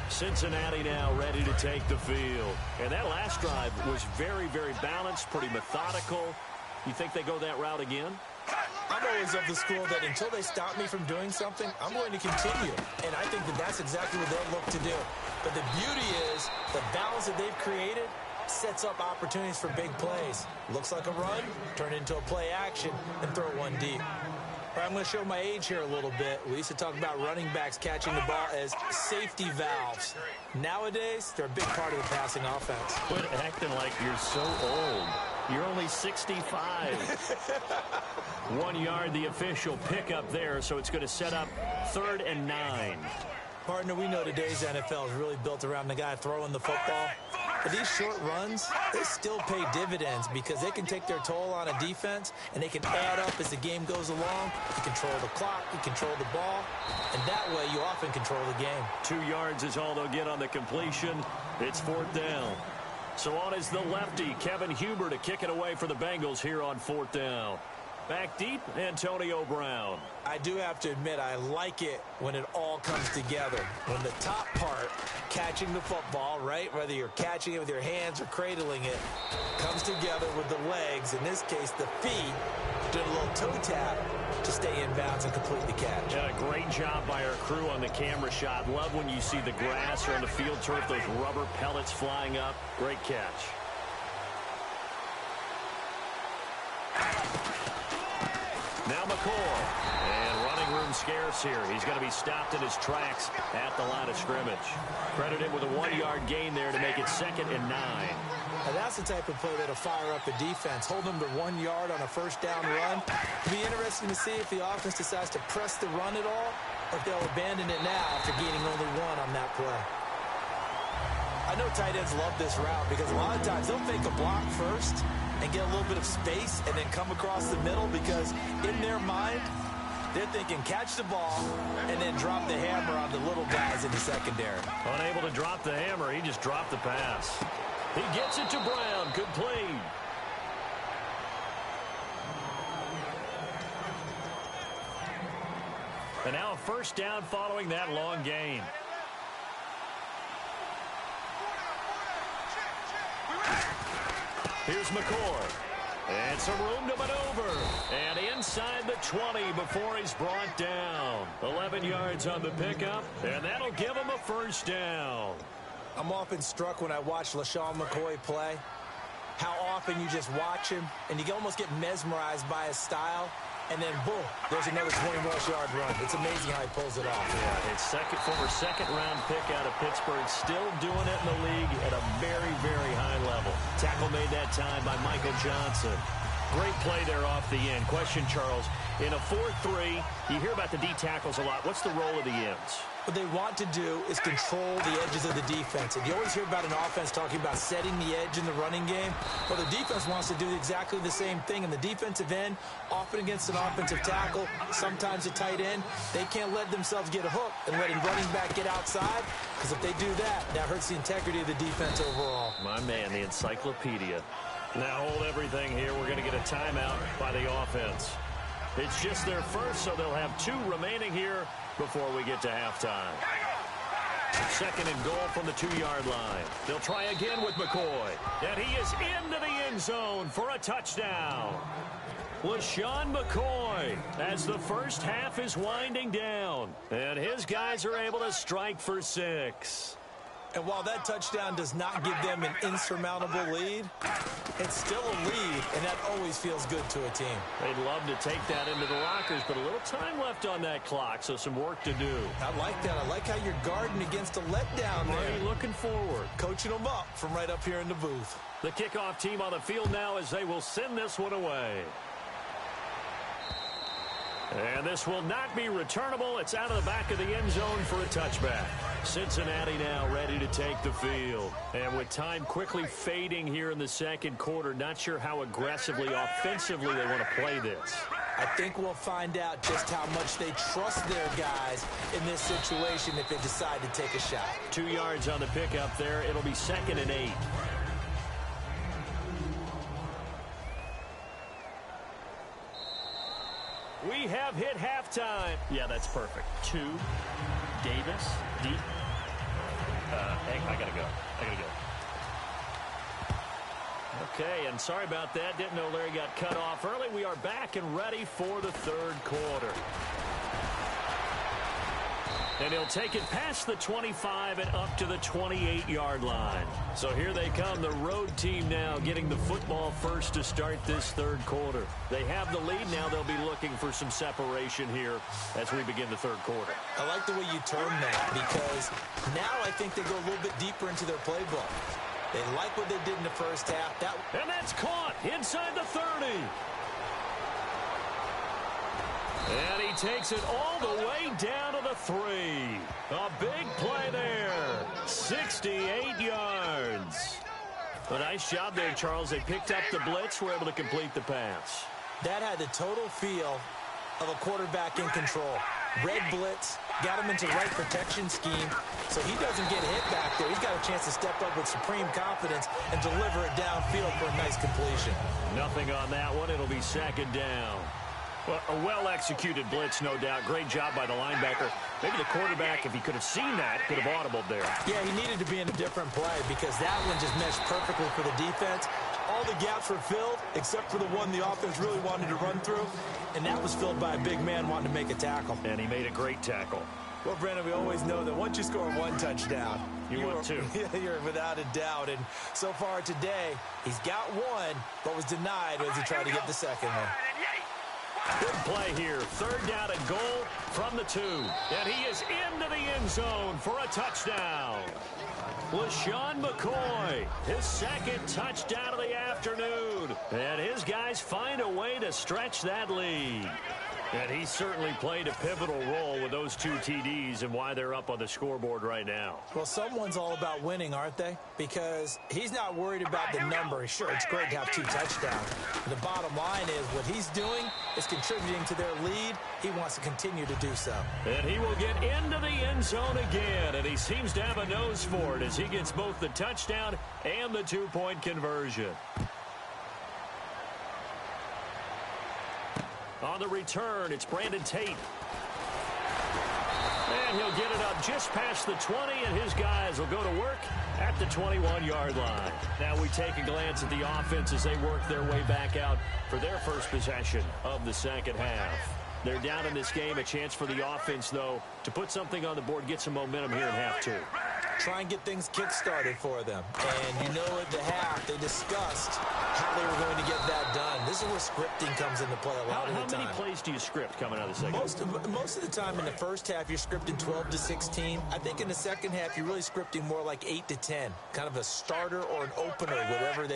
Cincinnati now ready to take the field. And that last drive was very, very balanced, pretty methodical. You think they go that route again? I'm always of the school that until they stop me from doing something, I'm going to continue. And I think that that's exactly what they'll look to do. But the beauty is the balance that they've created sets up opportunities for big plays. Looks like a run, turn it into a play action, and throw one deep. All right, I'm going to show my age here a little bit. We used to talk about running backs catching the ball as safety valves. Nowadays, they're a big part of the passing offense. Quit acting like you're so old. You're only 65. 1 yard, the official pickup there, so it's going to set up 3rd and 9. Partner, we know today's NFL is really built around the guy throwing the football. But these short runs, they still pay dividends because they can take their toll on a defense, and they can add up as the game goes along. You control the clock, you control the ball, and that way you often control the game. 2 yards is all they'll get on the completion. It's 4th down. So on is the lefty, Kevin Huber, to kick it away for the Bengals here on 4th down. Back deep, Antonio Brown. I do have to admit, I like it when it all comes together. When the top part, catching the football, right, whether you're catching it with your hands or cradling it, comes together with the legs, in this case the feet, doing a little toe tap to stay in bounds and complete the catch. And a great job by our crew on the camera shot. Love when you see the grass or on the field turf, those rubber pellets flying up. Great catch. Now McCoy, and running room scarce here. He's going to be stopped in his tracks at the line of scrimmage. Credit him with a 1-yard gain there to make it 2nd and 9. Now that's the type of play that'll fire up a defense. Hold them to 1 yard on a first down run. It'll be interesting to see if the offense decides to press the run at all, or if they'll abandon it now after gaining only 1 on that play. I know tight ends love this route because a lot of times they'll fake a block first and get a little bit of space and then come across the middle because in their mind, they're thinking catch the ball and then drop the hammer on the little guys in the secondary. Unable to drop the hammer, he just dropped the pass. He gets it to Brown, complete. And now a first down following that long gain. Here's McCoy. And some room to maneuver. And inside the 20 before he's brought down. 11 yards on the pickup. And that'll give him a first down. I'm often struck when I watch LaShawn McCoy play, how often you just watch him and you almost get mesmerized by his style. And then, boom, there's another 20-yard run. It's amazing how he pulls it off. Yeah, his former second-round pick out of Pittsburgh, still doing it in the league at a very, very high level. Tackle made that time by Michael Johnson. Great play there off the end. Question, Charles, in a 4-3, you hear about the D tackles a lot. What's the role of the ends? What they want to do is control the edges of the defense. And you always hear about an offense talking about setting the edge in the running game. Well, the defense wants to do exactly the same thing. In the defensive end, often against an offensive tackle, sometimes a tight end, they can't let themselves get a hook and let a running back get outside, because if they do that, that hurts the integrity of the defense overall. My man, the encyclopedia. Now hold everything here. We're going to get a timeout by the offense. It's just their first, so they'll have 2 remaining here before we get to halftime. 2nd and goal from the 2-yard line. They'll try again with McCoy. And he is into the end zone for a touchdown. LeSean McCoy as the first half is winding down. And his guys are able to strike for 6. And while that touchdown does not give them an insurmountable lead, it's still a lead, and that always feels good to a team. They'd love to take that into the lockers, but a little time left on that clock, so some work to do. I like that. I like how you're guarding against a letdown there. Are you looking forward? Coaching them up from right up here in the booth. The kickoff team on the field now as they will send this one away. And this will not be returnable. It's out of the back of the end zone for a touchback. Cincinnati now ready to take the field. And with time quickly fading here in the second quarter, not sure how aggressively, offensively they want to play this. I think we'll find out just how much they trust their guys in this situation if they decide to take a shot. 2 yards on the pickup there. It'll be 2nd and 8. We have hit halftime. Yeah, that's perfect. 2, Davis, deep. I gotta go. Okay, and sorry about that. Didn't know Larry got cut off early. We are back and ready for the 3rd quarter. And he'll take it past the 25 and up to the 28-yard line. So here they come, the road team now getting the football first to start this 3rd quarter. They have the lead. Now they'll be looking for some separation here as we begin the 3rd quarter. I like the way you term that, because now I think they go a little bit deeper into their playbook. They like what they did in the first half. And that's caught inside the 30. And he takes it all the way down to the 3. A big play there. 68 yards. A nice job there, Charles. They picked up the blitz, were able to complete the pass. That had the total feel of a quarterback in control. Red blitz, got him into the right protection scheme, so he doesn't get hit back there. He's got a chance to step up with supreme confidence and deliver it downfield for a nice completion. Nothing on that one. It'll be 2nd down. Well, a well-executed blitz, no doubt. Great job by the linebacker. Maybe the quarterback, if he could have seen that, could have audibled there. Yeah, he needed to be in a different play because that one just meshed perfectly for the defense. All the gaps were filled except for the one the offense really wanted to run through, and that was filled by a big man wanting to make a tackle. And he made a great tackle. Well, Brandon, we always know that once you score 1 touchdown, you're 2. You're without a doubt. And so far today, he's got 1, but was denied as he tried to get the second one. Good play here. 3rd down and goal from the 2. And he is into the end zone for a touchdown. LeSean McCoy, his 2nd touchdown of the afternoon. And his guys find a way to stretch that lead. And he certainly played a pivotal role with those 2 TDs and why they're up on the scoreboard right now. Well, someone's all about winning, aren't they? Because he's not worried about the number. Sure, it's great to have 2 touchdowns. But the bottom line is what he's doing is contributing to their lead. He wants to continue to do so. And he will get into the end zone again, and he seems to have a nose for it as he gets both the touchdown and the 2-point conversion. On the return, it's Brandon Tate. And he'll get it up just past the 20, and his guys will go to work at the 21-yard line. Now we take a glance at the offense as they work their way back out for their first possession of the second half. They're down in this game. A chance for the offense, though, to put something on the board, get some momentum here in half 2. try and get things kick-started for them. And you know at the half, they discussed how they were going to get that done. This is where scripting comes into play a lot of the time. How many plays do you script coming out of the second? Most of the time in the first half, you're scripting 12 to 16. I think in the second half, you're really scripting more like 8 to 10. Kind of a starter or an opener,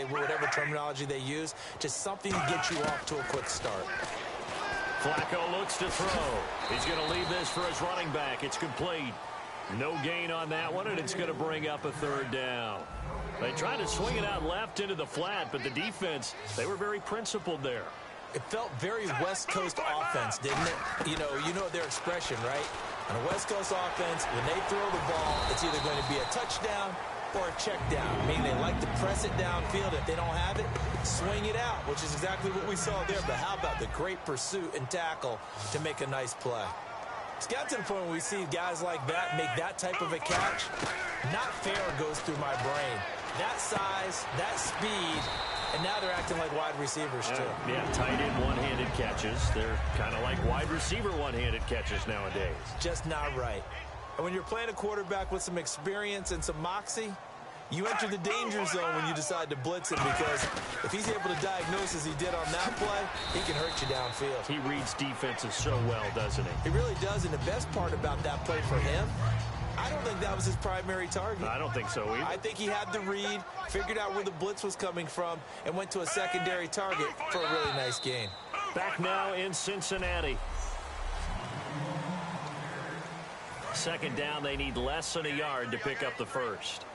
whatever terminology they use. Just something to get you off to a quick start. Flacco looks to throw. He's going to leave this for his running back. It's complete. No gain on that one, and it's going to bring up a third down. They tried to swing it out left into the flat, but the defense, they were very principled there. It felt very West Coast offense, didn't it? You know their expression, right? On a West Coast offense, when they throw the ball, it's either going to be a touchdown or a check down, meaning they like to press it downfield. If they don't have it, swing it out, which is exactly what we saw there. But how about the great pursuit and tackle to make a nice play? It's got to the point where we see guys like that make that type of a catch. Not fair goes through my brain. That size, that speed, and now they're acting like wide receivers too. Yeah, tight end one-handed catches. They're kind of like wide receiver one-handed catches nowadays. Just not right. And when you're playing a quarterback with some experience and some moxie, you enter the danger zone when you decide to blitz him, because if he's able to diagnose as he did on that play, he can hurt you downfield. He reads defenses so well, doesn't he? He really does, and the best part about that play for him, I don't think that was his primary target. I don't think so either. I think he had the read, figured out where the blitz was coming from, and went to a secondary target for a really nice gain. Back now in Cincinnati. Second down, they need less than a yard to pick up the first.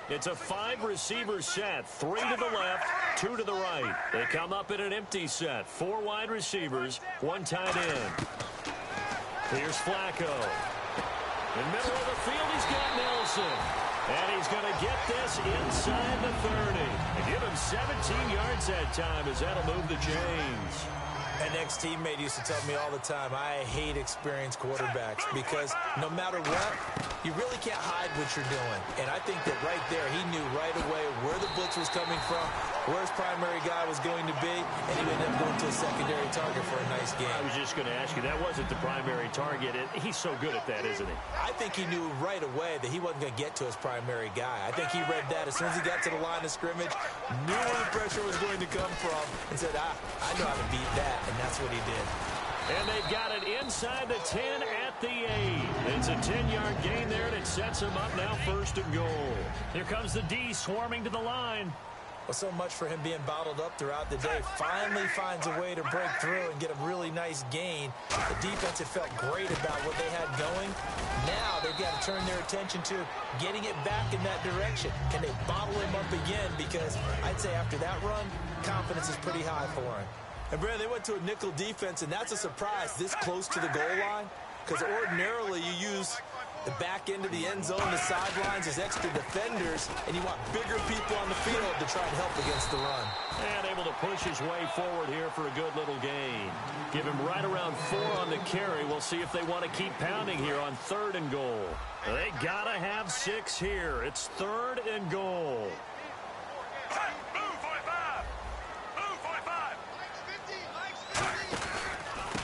It's a 5-receiver set, 3 to the left, 2 to the right. They come up in an empty set, 4 wide receivers, 1 tight end. Here's Flacco. In the middle of the field, he's got Nelson. And he's going to get this inside the 30. They give him 17 yards that time, as that'll move the chains. An ex-teammate used to tell me all the time, I hate experienced quarterbacks, because no matter what, you really can't hide what you're doing. And I think that right there, he knew right away where the blitz was coming from, where his primary guy was going to be, and he ended up going to a secondary target for a nice game. I was just going to ask you, that wasn't the primary target. He's so good at that, isn't he? I think he knew right away that he wasn't going to get to his primary guy. I think he read that as soon as he got to the line of scrimmage, knew where the pressure was going to come from, and said, I know how to beat that. And that's what he did. And they've got it inside the 10 at the 8. It's a 10-yard gain there, and it sets them up now 1st and goal. Here comes the D swarming to the line. Well, so much for him being bottled up throughout the day. Finally finds a way to break through and get a really nice gain. The defense had felt great about what they had going. Now they've got to turn their attention to getting it back in that direction. Can they bottle him up again? Because I'd say after that run, confidence is pretty high for him. And, Brandon, they went to a nickel defense, and that's a surprise this close to the goal line, because ordinarily you use the back end of the end zone, the sidelines as extra defenders, and you want bigger people on the field to try and help against the run. And able to push his way forward here for a good little gain. Give him right around 4 on the carry. We'll see if they want to keep pounding here on 3rd and goal. They got to have 6 here. It's 3rd and goal.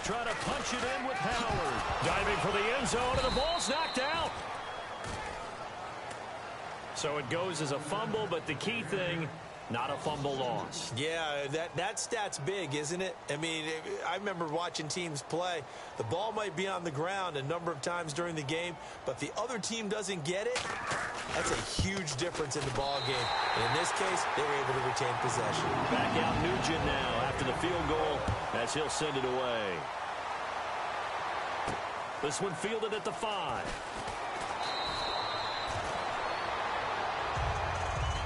Trying to punch it in with Howard. Diving for the end zone, and the ball's knocked out. So it goes as a fumble, but the key thing, not a fumble loss. Yeah, that stat's big, isn't it? I mean, I remember watching teams play. The ball might be on the ground a number of times during the game, but if the other team doesn't get it, that's a huge difference in the ball game. And in this case, they were able to retain possession. Back out Nugent now after the field goal as he'll send it away. This one fielded at the 5.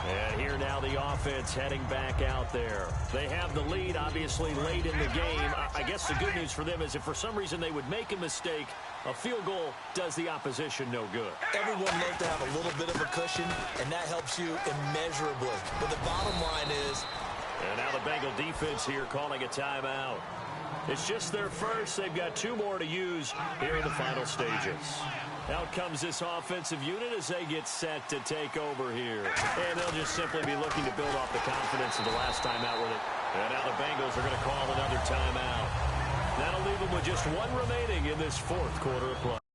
And here now the offense heading back out there. They have the lead, obviously, late in the game. I guess the good news for them is if for some reason they would make a mistake, a field goal does the opposition no good. Everyone loves to have a little bit of a cushion, and that helps you immeasurably. But the bottom line is... And now the Bengal defense here calling a timeout. It's just their first. They've got 2 more to use here in the final stages. Out comes this offensive unit as they get set to take over here. And they'll just simply be looking to build off the confidence of the last time out with it. And now the Bengals are going to call another timeout. That'll leave them with just 1 remaining in this 4th quarter of play.